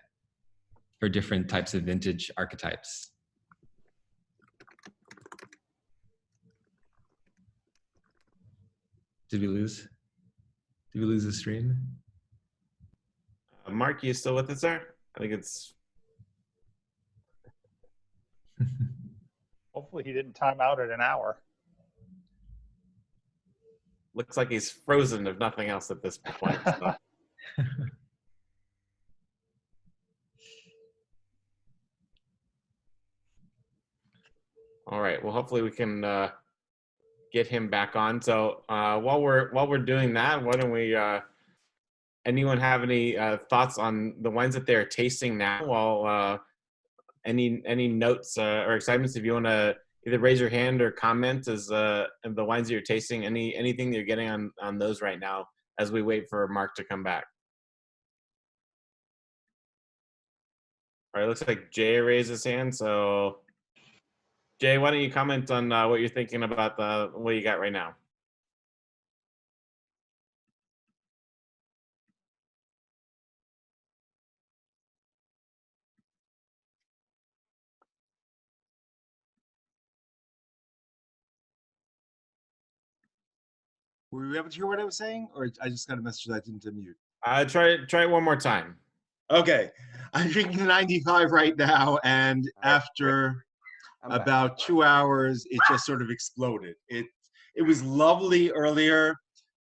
for different types of vintage archetypes? Did we lose the stream? Marc, you still with us there? I think it's... Hopefully he didn't time out at an hour. Looks like he's frozen, if nothing else, at this point. So. All right. Well, hopefully we can get him back on. So while we're doing that, why don't we? Anyone have any thoughts on the wines that they're tasting now? While any notes or excitements, if you want to either raise your hand or comment as the wines that you're tasting, anything that you're getting on those right now as we wait for Marc to come back. All right. Looks like Jay raised his hand. So. Jay, why don't you comment on what you're thinking about what you got right now? Were you able to hear what I was saying, or I just got a message that I didn't unmute? Try it one more time. Okay, I'm drinking 95 right now, and after about 2 hours, it just sort of exploded. It was lovely earlier,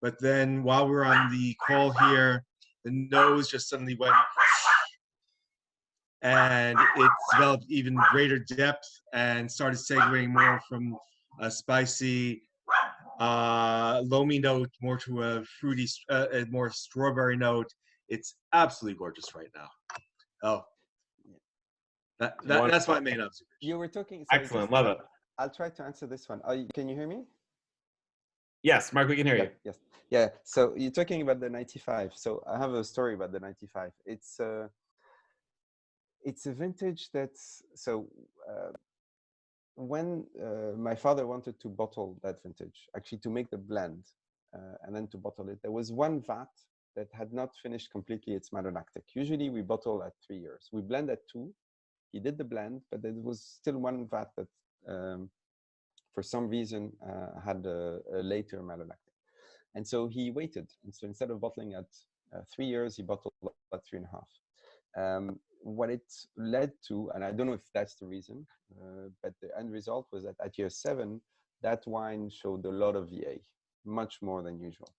but then while we were on the call here, the nose just suddenly went, and it developed even greater depth and started segueing more from a spicy, loamy note more to a fruity, a more strawberry note. It's absolutely gorgeous right now. Oh. That's my main observation. You were talking. Excellent, love it. I'll try to answer this one. Can you hear me? Yes, Marc, we can hear you. Yes, yeah. So you're talking about the 95. So I have a story about the 95. It's a vintage that's when my father wanted to bottle that vintage, actually to make the blend and then to bottle it, there was one vat that had not finished completely its malolactic. Usually we bottle at 3 years. We blend at 2. He did the blend, but there was still one vat that for some reason had a later malolactic. And so he waited. And so instead of bottling at 3 years, he bottled at 3.5. What it led to, and I don't know if that's the reason, but the end result was that at year 7, that wine showed a lot of VA, much more than usual.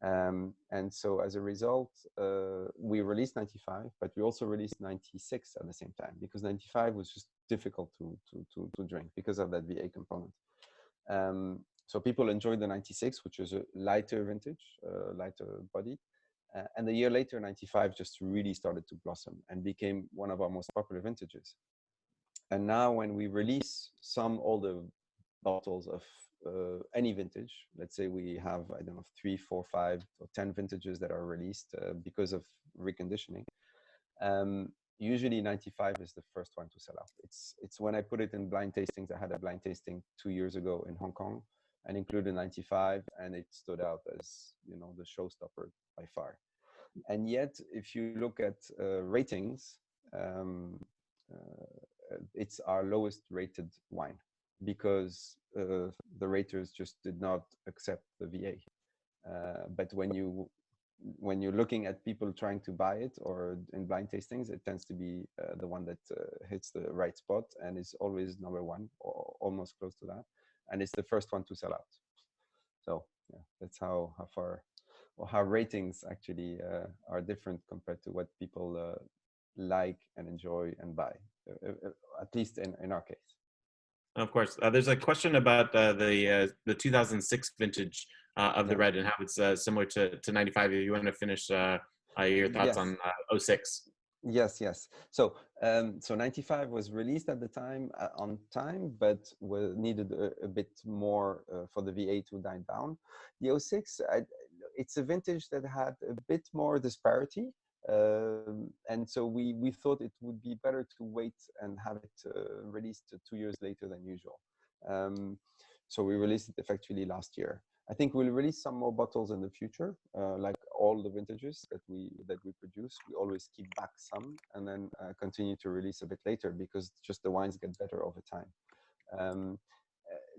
And so as a result, we released 95, but we also released 96 at the same time, because 95 was just difficult to drink because of that VA component. So people enjoyed the 96, which is a lighter vintage, lighter body. And a year later, 95 just really started to blossom and became one of our most popular vintages. And now when we release some older bottles of any vintage, let's say we have, I don't know, 3, 4, 5, or 10 vintages that are released because of reconditioning. Usually 95 is the first one to sell out. It's when I put it in blind tastings. I had a blind tasting 2 years ago in Hong Kong and included 95, and it stood out as, you know, the showstopper by far. And yet, if you look at ratings, it's our lowest rated wine because the raters just did not accept the VA. But when you're looking at people trying to buy it or in blind tastings, it tends to be the one that hits the right spot and is always number 1 or almost close to that. And it's the first one to sell out. So yeah, that's how far, or how ratings actually are different compared to what people like and enjoy and buy, at least in our case. Of course. There's a question about the 2006 vintage of the red and how it's similar to 95. If you want to finish your thoughts on 06. Yes. So 95 was released at the time on time, but needed a bit more for the VA to die down. The 06, it's a vintage that had a bit more disparity. And so we thought it would be better to wait and have it released 2 years later than usual. So we released it effectively last year. I think we'll release some more bottles in the future, like all the vintages that we produce. We always keep back some and then continue to release a bit later because just the wines get better over time.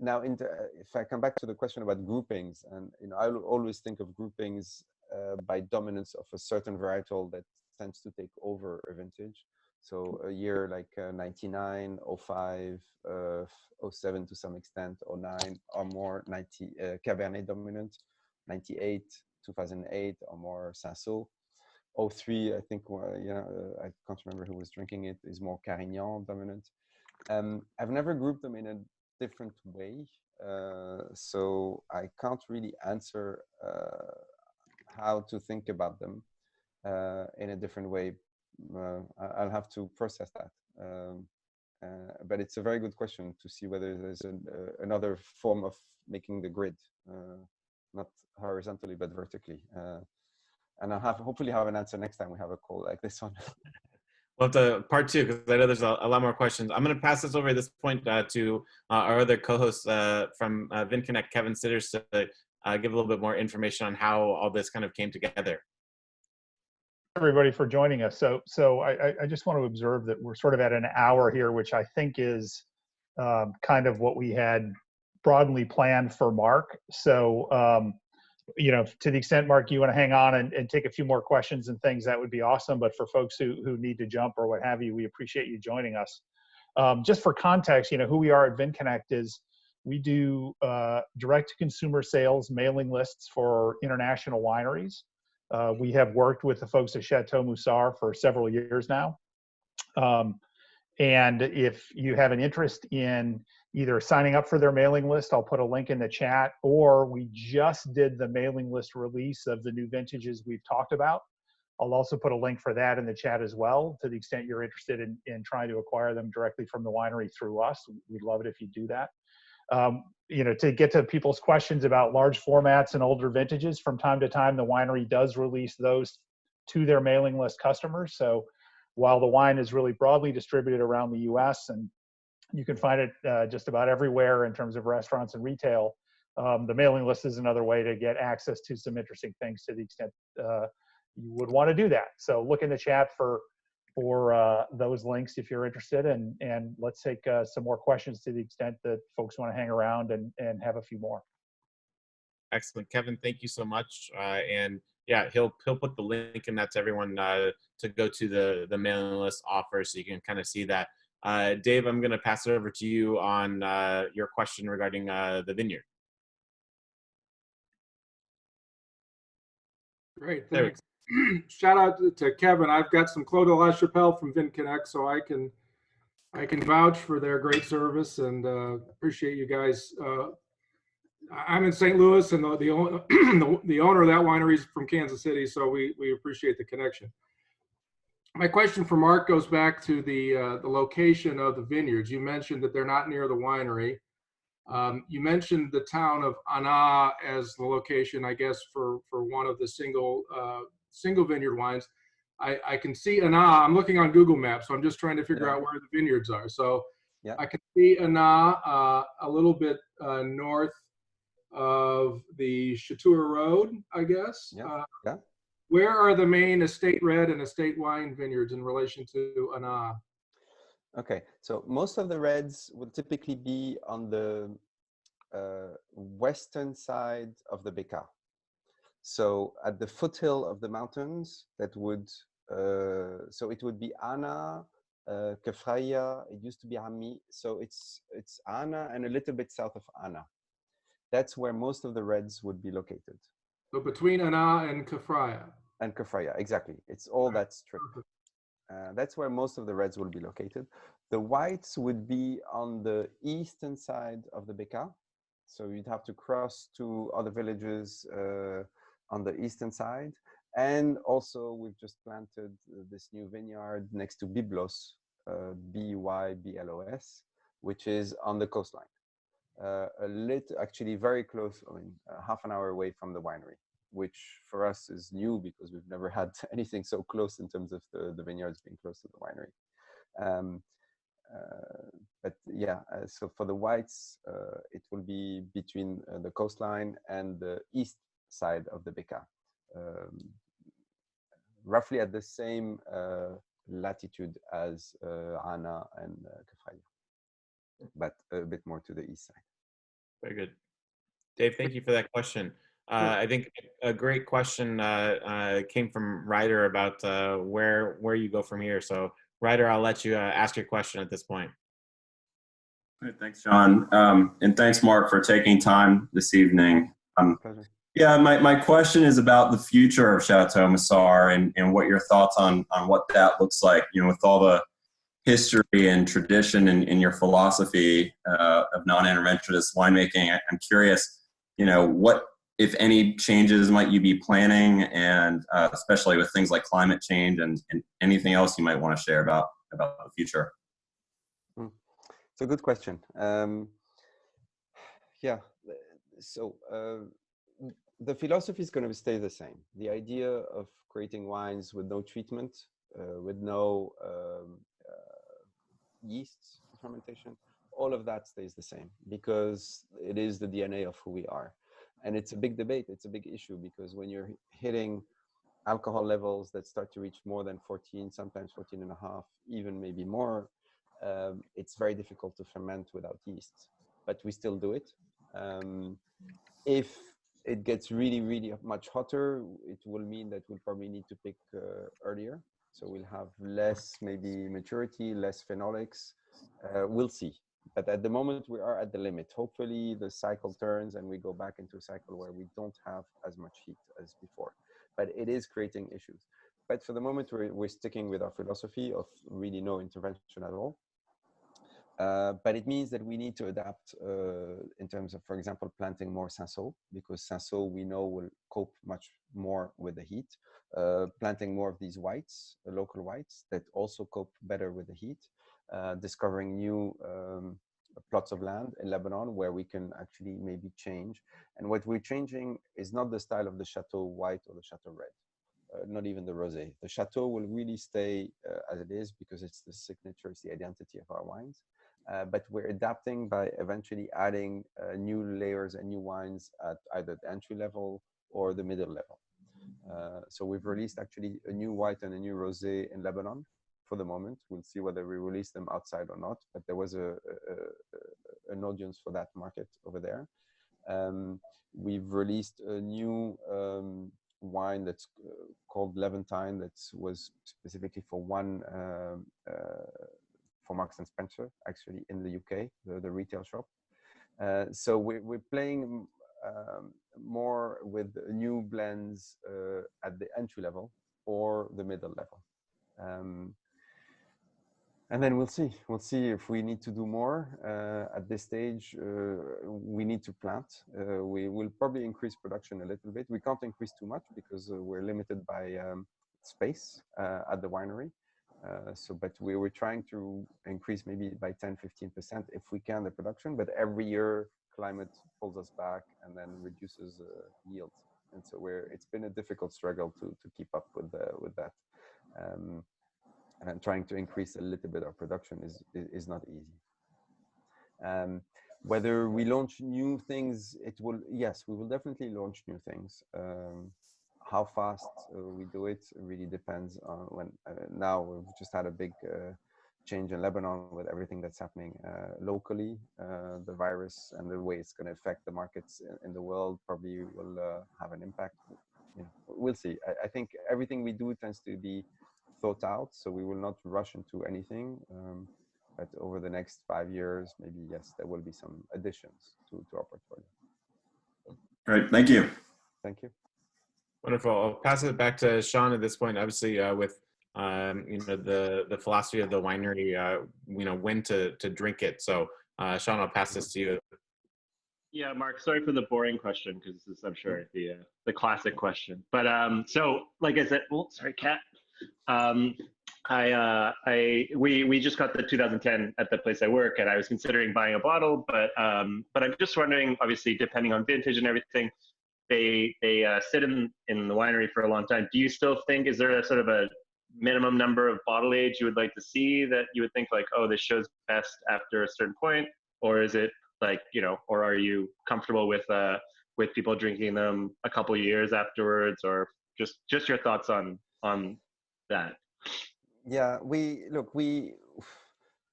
Now, if I come back to the question about groupings, and I always think of groupings by dominance of a certain varietal that tends to take over a vintage. So a year like 99, 05, 07 to some extent, 09 are more Cabernet dominant, 98, 2008 are more Cinsault. 03, I think, I can't remember who was drinking it, is more Carignan dominant. I've never grouped them in a different way, so I can't really answer how to think about them in a different way. I'll have to process that. But it's a very good question to see whether there's another form of making the grid, not horizontally, but vertically. And I'll hopefully have an answer next time we have a call like this one. Well, to part 2, because I know there's a lot more questions. I'm going to pass this over at this point to our other co-host from VinConnect, Kevin Sitters, to give a little bit more information on how all this kind of came together. Everybody for joining us. So I just want to observe that we're sort of at an hour here, which I think is kind of what we had broadly planned for Marc. So, to the extent, Marc, you want to hang on and take a few more questions and things, that would be awesome. But for folks who need to jump or what have you, we appreciate you joining us. Just for context, who we are at VinConnect is we do direct-to-consumer sales mailing lists for international wineries. We have worked with the folks at Chateau Musar for several years now. And if you have an interest in either signing up for their mailing list, I'll put a link in the chat, or we just did the mailing list release of the new vintages we've talked about. I'll also put a link for that in the chat as well, to the extent you're interested in trying to acquire them directly from the winery through us. We'd love it if you do that. To get to people's questions about large formats and older vintages, from time to time, the winery does release those to their mailing list customers. So while the wine is really broadly distributed around the US and you can find it just about everywhere in terms of restaurants and retail, the mailing list is another way to get access to some interesting things, to the extent you would want to do that. So look in the chat for those links if you're interested, and let's take some more questions to the extent that folks want to hang around and have a few more. Excellent, Kevin. Thank you so much. And yeah, he'll put the link in that to everyone to go to the mailing list offer, so you can kind of see that. Dave, I'm going to pass it over to you on your question regarding the vineyard. Great, thanks. Shout out to Kevin. I've got some Clos de la Chapelle from VinConnect, so I can vouch for their great service, and appreciate you guys. I'm in St. Louis, and the owner of that winery is from Kansas City, so we appreciate the connection. My question for Marc goes back to the location of the vineyards. You mentioned that they're not near the winery. You mentioned the town of Anna as the location, I guess, for one of the single vineyard wines. I can see Anna. I'm looking on Google Maps, so I'm just trying to figure out where the vineyards are. So I can see Anna a little bit north of the Chateau Road, I guess. Where are the main estate red and estate wine vineyards in relation to Anna? Okay, so most of the reds will typically be on the western side of the Bekaa. So at the foothill of the mountains, that would, so it would be Anna, Kefraya, it used to be Ami. So it's Anna and a little bit south of Anna. That's where most of the reds would be located. So between Anna and Kefraya. And Kefraya, exactly. It's all that strip. That's where most of the reds will be located. The whites would be on the eastern side of the Bekaa. So you'd have to cross to other villages on the eastern side. And also we've just planted this new vineyard next to Byblos, Byblos, which is on the coastline. Actually very close, I mean, half an hour away from the winery, which for us is new because we've never had anything so close in terms of the vineyards being close to the winery. But yeah, so for the whites, it will be between the coastline and the east side of the Bekaa, roughly at the same latitude as Anna and Kefraya, but a bit more to the east side. Very good. Dave, thank you for that question. I think a great question came from Ryder about where you go from here. So Ryder, I'll let you ask your question at this point. Great, thanks, Jon. And thanks, Marc, for taking time this evening. Yeah, my question is about the future of Chateau Musar and what your thoughts on what that looks like, you know, with all the history and tradition and your philosophy of non-interventionist winemaking. I'm curious, you know, what, if any, changes might you be planning, and especially with things like climate change and anything else you might want to share about the future? It's a good question. Yeah, so the philosophy is going to stay the same. The idea of creating wines with no treatment, with no yeast fermentation, all of that stays the same because it is the DNA of who we are. And it's a big debate, it's a big issue, because when you're hitting alcohol levels that start to reach more than 14, sometimes 14 and a half, even maybe more, it's very difficult to ferment without yeast, but we still do it. If it gets really, really much hotter, it will mean that we'll probably need to pick earlier. So we'll have less maybe maturity, less phenolics. We'll see. But at the moment, we are at the limit. Hopefully the cycle turns and we go back into a cycle where we don't have as much heat as before. But it is creating issues. But for the moment, we're sticking with our philosophy of really no intervention at all. But it means that we need to adapt in terms of, for example, planting more cinsault, because cinsault we know will cope much more with the heat. Planting more of these whites, local whites, that also cope better with the heat. Discovering new plots of land in Lebanon where we can actually maybe change. And what we're changing is not the style of the Chateau white or the Chateau red, not even the rosé. The Chateau will really stay as it is because it's the signature, it's the identity of our wines. But we're adapting by eventually adding new layers and new wines at either the entry level or the middle level. So we've released actually a new white and a new rosé in Lebanon for the moment. We'll see whether we release them outside or not, but there was an audience for that market over there. We've released a new wine that's called Levantine that was specifically for one for Marks and Spencer, actually in the UK, the retail shop. So we're playing more with new blends at the entry level or the middle level. And then we'll see if we need to do more. At this stage, we need to plant. We will probably increase production a little bit. We can't increase too much because we're limited by space at the winery. But we were trying to increase maybe by 10–15% if we can the production. But every year, climate pulls us back and then reduces yields. And so it's been a difficult struggle to keep up with that. And trying to increase a little bit of production is not easy. Whether we launch new things, yes, we will definitely launch new things. How fast we do it really depends on when. Now we've just had a big change in Lebanon with everything that's happening locally. The virus and the way it's going to affect the markets in the world probably will have an impact. We'll see. I think everything we do tends to be thought out, so we will not rush into anything. But over the next 5 years, maybe yes, there will be some additions to our portfolio. Great, thank you. Thank you. Wonderful. I'll pass it back to Sean at this point. Obviously, with the philosophy of the winery, when to drink it. So, Sean, I'll pass this to you. Yeah, Marc, sorry for the boring question because this is, I'm sure, the classic question. But so, like I said, sorry, cat. We just got the 2010 at the place I work, and I was considering buying a bottle, but I'm just wondering, obviously, depending on vintage and everything, they sit in the winery for a long time. Do you still think, is there a sort of a minimum number of bottle age you would like to see that you would think like, oh, this show's best after a certain point? Or is it like, or are you comfortable with people drinking them a couple of years afterwards, or just your thoughts on that? Yeah, we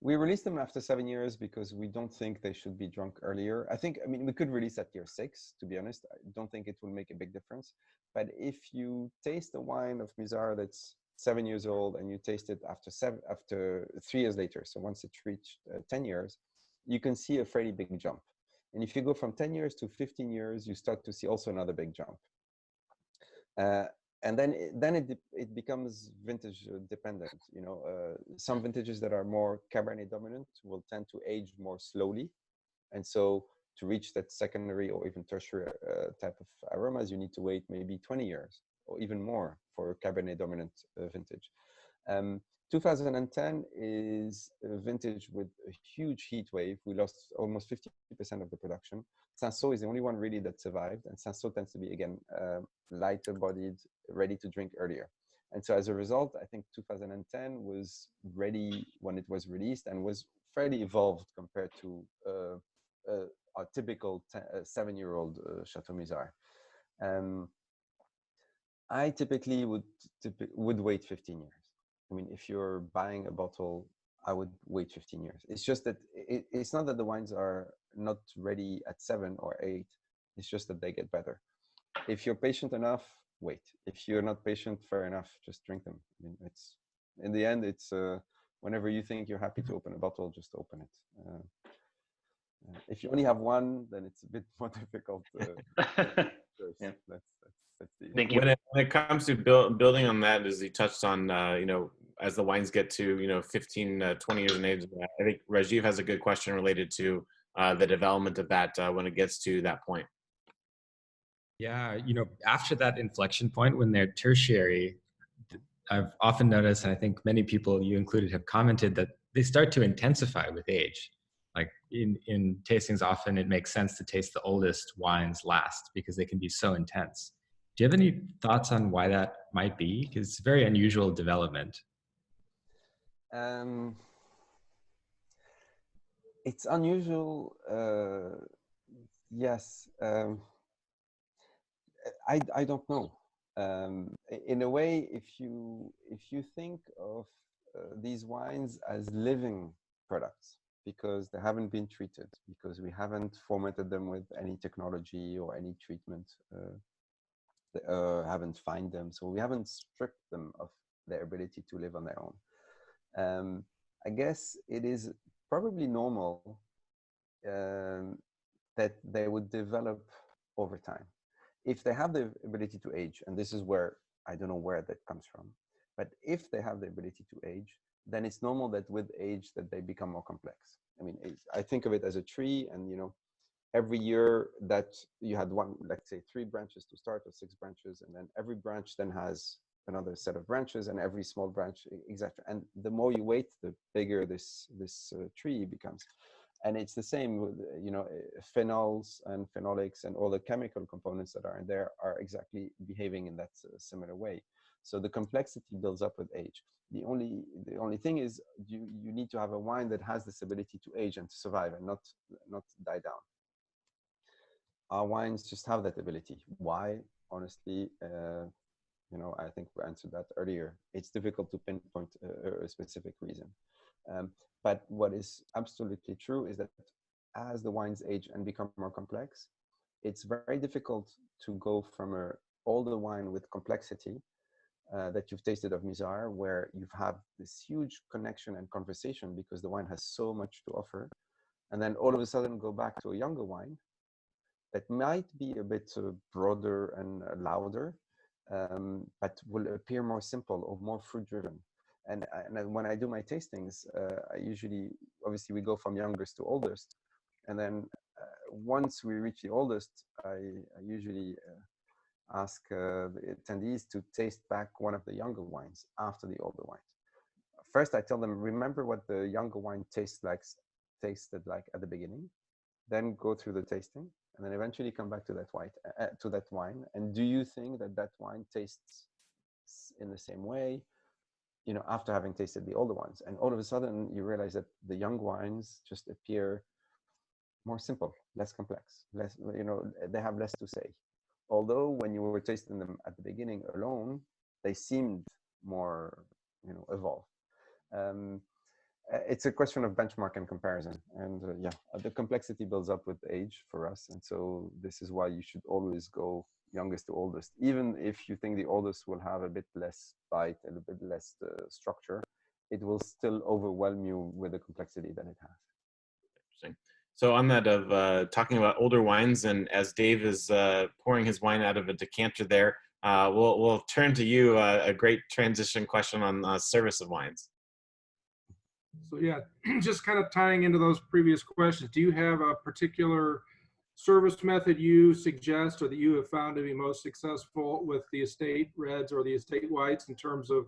released them after 7 years because we don't think they should be drunk earlier. I mean, we could release at year 6, to be honest. I don't think it will make a big difference. But if you taste a wine of Musar that's 7 years old and you taste it after 3 years later, so once it's reached 10 years, you can see a fairly big jump. And if you go from 10 years to 15 years, you start to see also another big jump. And then it becomes vintage dependent. Some vintages that are more Cabernet dominant will tend to age more slowly. And so to reach that secondary or even tertiary type of aromas, you need to wait maybe 20 years or even more for a Cabernet dominant vintage. 2010 is a vintage with a huge heat wave. We lost almost 50% of the production. Cinsault is the only one really that survived, and Cinsault tends to be, again, lighter bodied, ready to drink earlier. And so as a result, I think 2010 was ready when it was released and was fairly evolved compared to our typical 7-year-old Chateau Musar. I typically would wait 15 years. I mean, if you're buying a bottle, I would wait 15 years. It's just that it's not that the wines are not ready at 7 or 8. It's just that they get better. If you're patient enough, wait. If you're not patient, fair enough, just drink them. I mean, it's in the end, it's whenever you think you're happy to open a bottle, just open it. If you only have one, then it's a bit more difficult. Yeah. That's the Thank you. When it comes to building on that, as you touched on, as the wines get to 15, 20 years in age, I think Rajiv has a good question related to the development of that when it gets to that point. Yeah, after that inflection point when they're tertiary, I've often noticed, and I think many people, you included, have commented that they start to intensify with age. Like in tastings, often it makes sense to taste the oldest wines last because they can be so intense. Do you have any thoughts on why that might be? Because it's a very unusual development. It's unusual, yes. I don't know. In a way, if you think of these wines as living products, because they haven't been treated, because we haven't fermented them with any technology or any treatment, haven't fined them, so we haven't stripped them of their ability to live on their own. I guess it is probably normal that they would develop over time. If they have the ability to age, and this is where I don't know where that comes from, but if they have the ability to age, then it's normal that with age that they become more complex. I mean, I think of it as a tree, and you know, every year that you had one, let's say 3 branches to start, or 6 branches, and then every branch then has another set of branches, and every small branch, etc. And the more you wait, the bigger this tree becomes. And it's the same with, you know, phenols and phenolics and all the chemical components that are in there are exactly behaving in that similar way. So the complexity builds up with age. The only thing is you need to have a wine that has this ability to age and to survive and not die down. Our wines just have that ability. Why? Honestly, you know, I think we answered that earlier. It's difficult to pinpoint a specific reason. But what is absolutely true is that as the wines age and become more complex, it's very difficult to go from an older wine with complexity that you've tasted of Musar, where you have this huge connection and conversation because the wine has so much to offer, and then all of a sudden go back to a younger wine that might be a bit broader and louder, but will appear more simple or more fruit-driven. And when I do my tastings, I usually, obviously we go from youngest to oldest. And then once we reach the oldest, I usually ask the attendees to taste back one of the younger wines after the older wines. First, I tell them, remember what the younger wine tasted like at the beginning, then go through the tasting, and then eventually come back to that wine. And do you think that wine tastes in the same way, you know, after having tasted the older ones? And all of a sudden you realize that the young wines just appear more simple, less complex, less, you know, they have less to say. Although when you were tasting them at the beginning alone, they seemed more, you know, evolved. It's a question of benchmark and comparison. And yeah, the complexity builds up with age for us. And so this is why you should always go youngest to oldest. Even if you think the oldest will have a bit less bite and a bit less structure, it will still overwhelm you with the complexity that it has. Interesting. So on that of talking about older wines, and as Dave is pouring his wine out of a decanter there, we'll turn to you, a great transition question on service of wines. So yeah, just kind of tying into those previous questions, do you have a particular service method you suggest or that you have found to be most successful with the estate reds or the estate whites, in terms of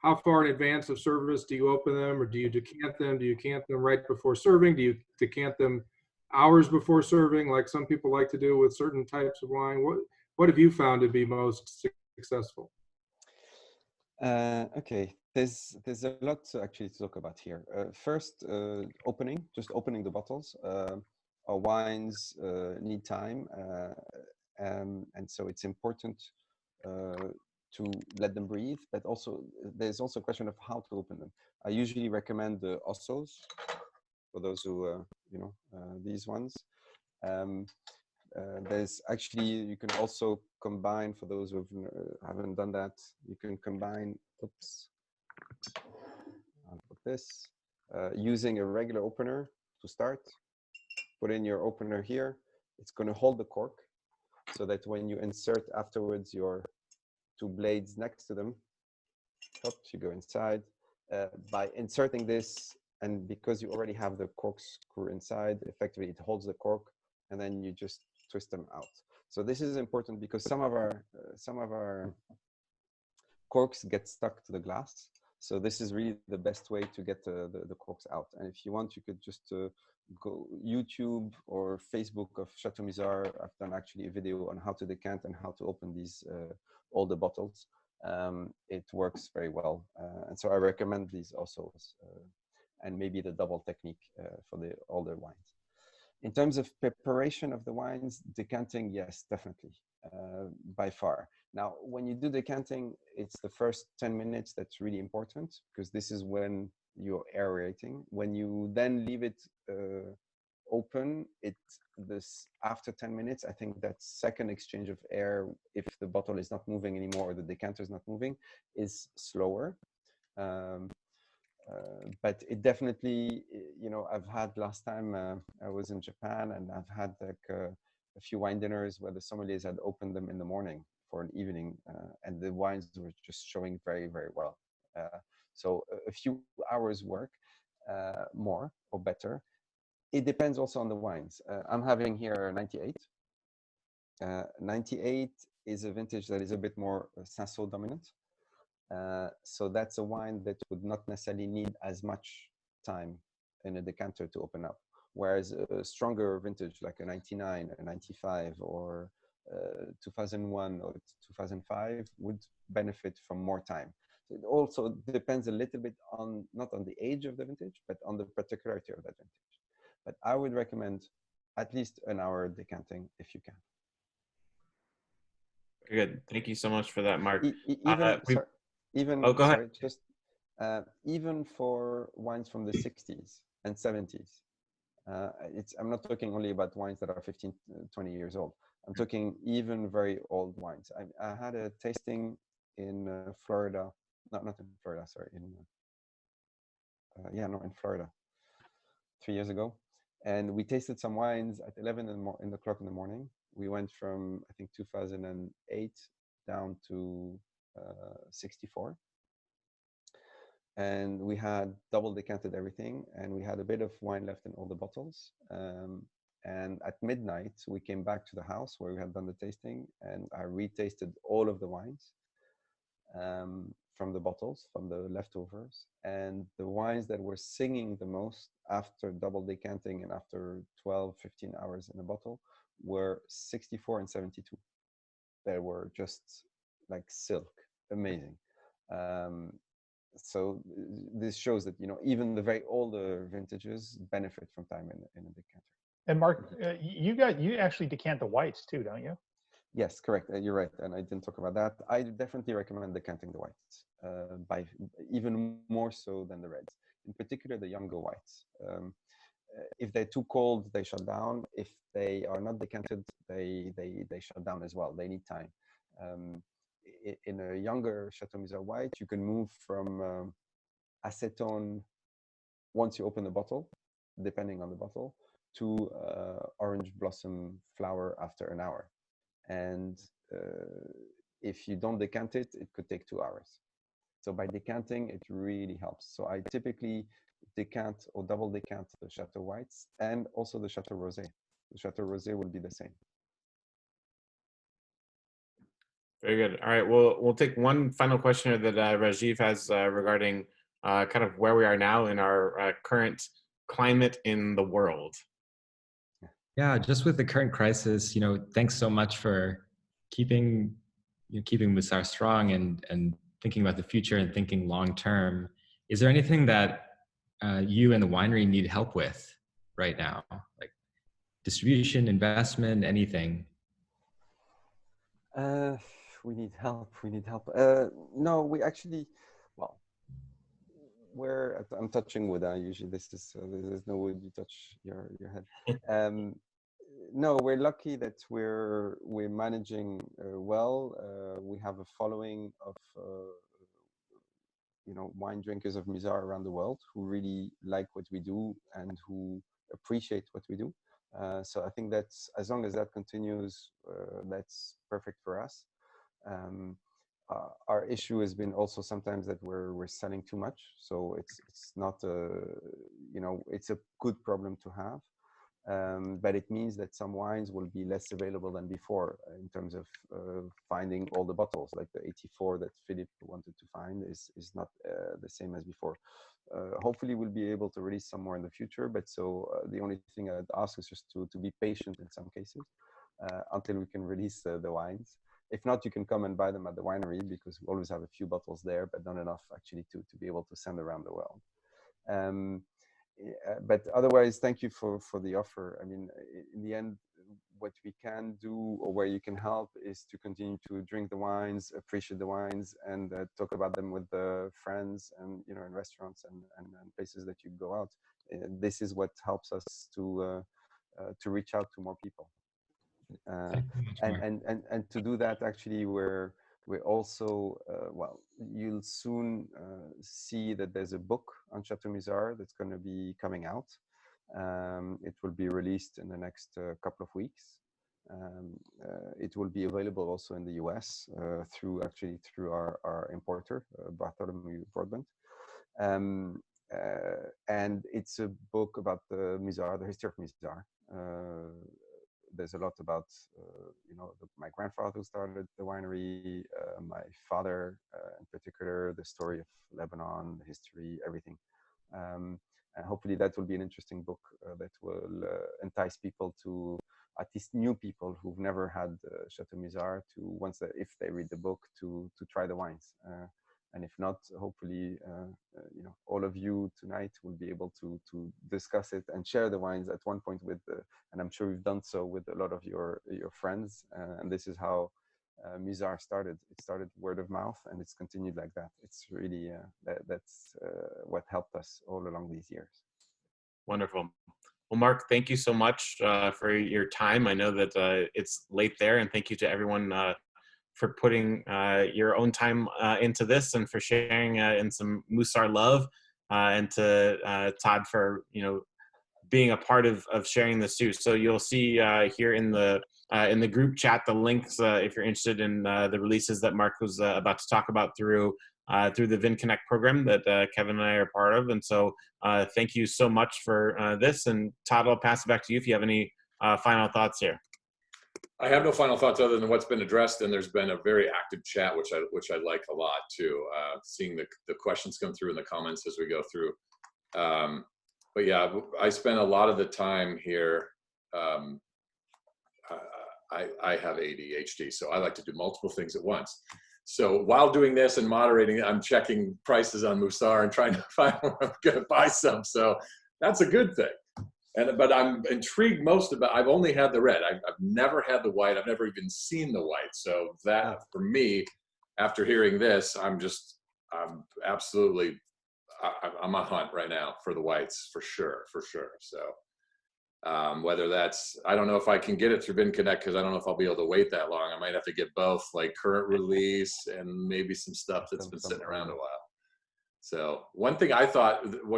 how far in advance of service do you open them, or do you decant them? Do you decant them right before serving? Do you decant them hours before serving, like some people like to do with certain types of wine? What have you found to be most successful? Okay, there's a lot to actually talk about here. First, just opening the bottles. Our wines need time, and so it's important to let them breathe. But also, there's also a question of how to open them. I usually recommend the ossos for those who you know, these ones. There's actually, you can also combine, for those who haven't done that, you can combine, oops, I'll put this, using a regular opener to start. Put in your opener here. It's going to hold the cork so that when you insert afterwards your 2 blades next to them, you go inside. By inserting this, and because you already have the corkscrew inside, effectively it holds the cork, and then you just twist them out. So this is important because some of our corks get stuck to the glass. So this is really the best way to get the corks out. And if you want, you could just go YouTube or Facebook of Chateau Musar. I've done actually a video on how to decant and how to open these older bottles. It works very well. And so I recommend these also, and maybe the double technique for the older wines. In terms of preparation of the wines, decanting, yes, definitely. by far. Now, when you do decanting, it's the first 10 minutes that's really important, because this is when you're aerating. When you then leave it open, after 10 minutes, I think that second exchange of air, if the bottle is not moving anymore or the decanter is not moving, is slower. But it definitely, I've had last time I was in Japan, and I've had like a few wine dinners where the sommeliers had opened them in the morning for an evening, and the wines were just showing very, very well. So a few hours work, more or better. It depends also on the wines. I'm having here 98. 98 is a vintage that is a bit more Cinsault dominant. So that's a wine that would not necessarily need as much time in a decanter to open up. Whereas a stronger vintage like a 99, a 95, or 2001 or 2005 would benefit from more time. So it also depends a little bit on, not on the age of the vintage, but on the particularity of that vintage. But I would recommend at least an hour decanting if you can. Very good. Thank you so much for that, Marc. Even for wines from the 60s and 70s, I'm not talking only about wines that are 15, 20 years old. I'm talking even very old wines. I had a tasting in Florida, not in Florida, sorry, in Florida 3 years ago. And we tasted some wines at 11 o'clock in the morning. We went from, I think, 2008 down to 64. And we had double decanted everything, and we had a bit of wine left in all the bottles. And at midnight, we came back to the house where we had done the tasting, and I retasted all of the wines from the bottles, from the leftovers. And the wines that were singing the most after double decanting and after 12, 15 hours in a bottle were 64 and 72. They were just like silk, amazing. So this shows that, even the very older vintages benefit from time in a decanter. And Marc, you actually decant the whites too, don't you? Yes, correct. You're right, and I didn't talk about that. I definitely recommend decanting the whites, by even more so than the reds. In particular, the younger whites. If they're too cold, they shut down. If they are not decanted, they shut down as well. They need time. In a younger Chateau Musar white, you can move from acetone once you open the bottle, depending on the bottle, to orange blossom flower after an hour. And if you don't decant it, it could take 2 hours. So by decanting, it really helps. So I typically decant or double decant the Chateau whites and also the Chateau Rosé. The Chateau Rosé will be the same. Very good. All right, we'll take one final question that Rajiv has regarding kind of where we are now in our current climate in the world. Yeah, just with the current crisis, thanks so much for keeping Musar strong and thinking about the future and thinking long term. Is there anything that you and the winery need help with right now, like distribution, investment, anything? We need help. No, we actually, well, I'm touching wood. Usually there's no wood, you touch your head. No, we're lucky that we're managing well. We have a following of wine drinkers of Musar around the world who really like what we do and who appreciate what we do. So I think that's, as long as that continues, that's perfect for us. Our issue has been also sometimes that we're selling too much. So it's not it's a good problem to have. But it means that some wines will be less available than before in terms of finding all the bottles. Like the 84 that Philippe wanted to find is not the same as before. Hopefully we'll be able to release some more in the future, but the only thing I'd ask is just to be patient in some cases until we can release the wines. If not, you can come and buy them at the winery, because we always have a few bottles there, but not enough actually to be able to send around the world. But otherwise, thank you for the offer. I mean, in the end, what we can do, or where you can help, is to continue to drink the wines, appreciate the wines, and talk about them with the friends, and in restaurants and places that you go out. This is what helps us to reach out to more people. And to do that, actually, we're also well, you'll soon see that there's a book on Chateau Musar that's going to be coming out. It will be released in the next couple of weeks. It will be available also in the US through our importer, Bartholomew Broadbent. And it's a book about the Musar, the history of Musar. There's a lot about, my grandfather who started the winery, my father in particular, the story of Lebanon, the history, everything. And hopefully that will be an interesting book that will entice people to, at least new people who've never had Chateau Musar, to if they read the book, to try the wines. And if not, hopefully, all of you tonight will be able to discuss it and share the wines at one point with, and I'm sure you've done so with a lot of your friends. And this is how Musar started. It started word of mouth, and it's continued like that. It's really, that's what helped us all along these years. Wonderful. Well, Marc, thank you so much for your time. I know that it's late there, and thank you to everyone for putting your own time into this, and for sharing in some Musar love, and to Todd for being a part of sharing this too. So you'll see here in the group chat the links if you're interested in the releases that Marc was about to talk about through the VinConnect program that Kevin and I are part of. And so thank you so much for this. And Todd, I'll pass it back to you if you have any final thoughts here. I have no final thoughts other than what's been addressed, and there's been a very active chat, which I like a lot too. Seeing the questions come through in the comments as we go through. But yeah, I spend a lot of the time here. I have ADHD, so I like to do multiple things at once. So while doing this and moderating, I'm checking prices on Musar and trying to find where I'm going to buy some. So that's a good thing. But I'm intrigued most about, I've only had the red. I've never had the white. I've never even seen the white. So that, for me, after hearing this, I'm absolutely, I'm on hunt right now for the whites, for sure. So whether that's, I don't know if I can get it through VinConnect, because I don't know if I'll be able to wait that long. I might have to get both, like current release and maybe some stuff that's been sitting around a while. So one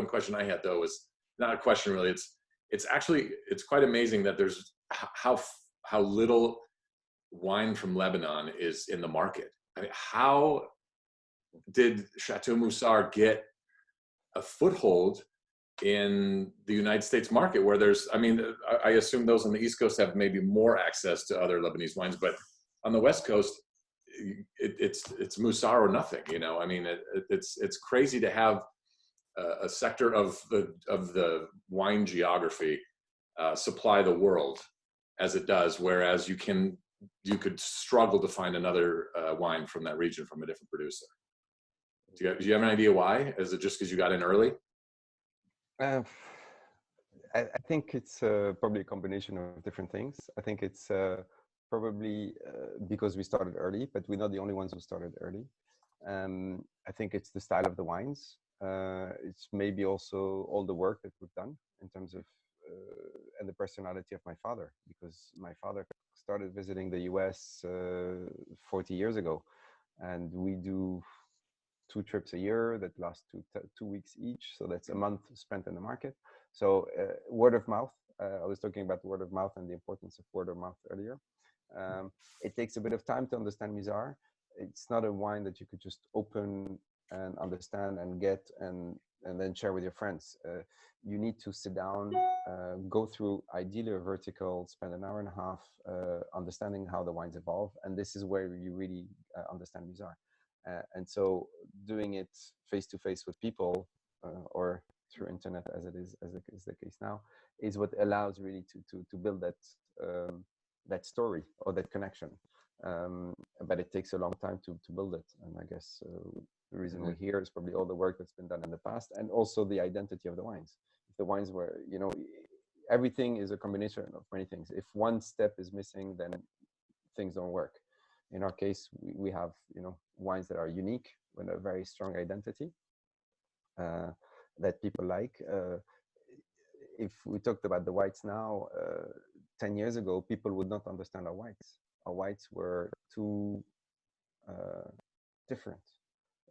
question I had though was not a question really. It's quite amazing that there's how little wine from Lebanon is in the market. I mean, how did Chateau Musar get a foothold in the United States market, where I assume those on the East Coast have maybe more access to other Lebanese wines, but on the West Coast, it's Musar or nothing. I mean, it's crazy to have a sector of the wine geography supply the world as it does, whereas you could struggle to find another wine from that region from a different producer. Do you have an idea why? Is it just because you got in early? I think it's probably a combination of different things. I think it's probably because we started early, but we're not the only ones who started early. I think it's the style of the wines. It's maybe also all the work that we've done in terms of and the personality of my father, because my father started visiting the US 40 years ago, and we do 2 trips a year that last 2 weeks each, so that's a month spent in the market. So word of mouth, I was talking about word of mouth and the importance of word of mouth earlier. It takes a bit of time to understand Musar. It's not a wine that you could just open and understand and get and then share with your friends. You need to sit down, go through ideally a vertical, spend an hour and a half understanding how the wines evolve, and this is where you really understand Musar. And so doing it face to face with people or through internet, as is the case now, is what allows really to build that story or that connection. But it takes a long time to build it, and I guess the reason we're here is probably all the work that's been done in the past, and also the identity of the wines. If the wines were, everything is a combination of many things. If one step is missing, then things don't work. In our case, we have, you know, wines that are unique with a very strong identity that people like. If we talked about the whites now, 10 years ago, people would not understand our whites. Our whites were too different.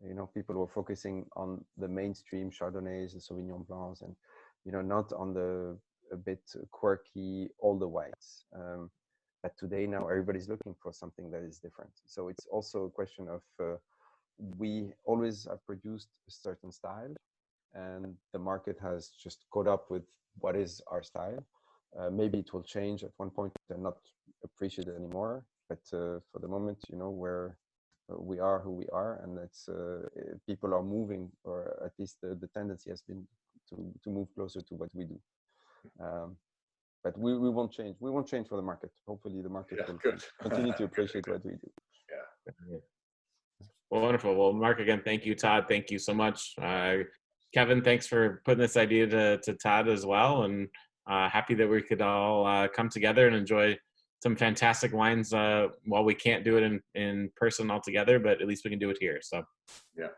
You know, people were focusing on the mainstream Chardonnays and Sauvignon Blancs, and, you know, not on the a bit quirky older whites. But today, now everybody's looking for something that is different. So it's also a question of we always have produced a certain style, and the market has just caught up with what is our style. Maybe it will change at one point and not appreciated anymore. But for the moment, you know, we are who we are, and it's people are moving, or at least the tendency has been to move closer to what we do. But we won't change. We won't change for the market. Hopefully, the market will continue to appreciate what we do. Yeah. Well, wonderful. Well, Marc, again, thank you. Todd, thank you so much. Kevin, thanks for putting this idea to Todd as well, and happy that we could all come together and enjoy some fantastic wines while we can't do it in person altogether, but at least we can do it here. So, yeah.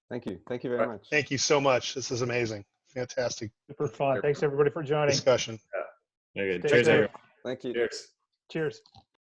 Thank you. Thank you very much. Thank you so much. This is amazing. Fantastic. Super fun. Thanks everybody for joining. Discussion. Yeah. Very good. Stay Cheers, safe. everyone. Thank you. Cheers. Cheers.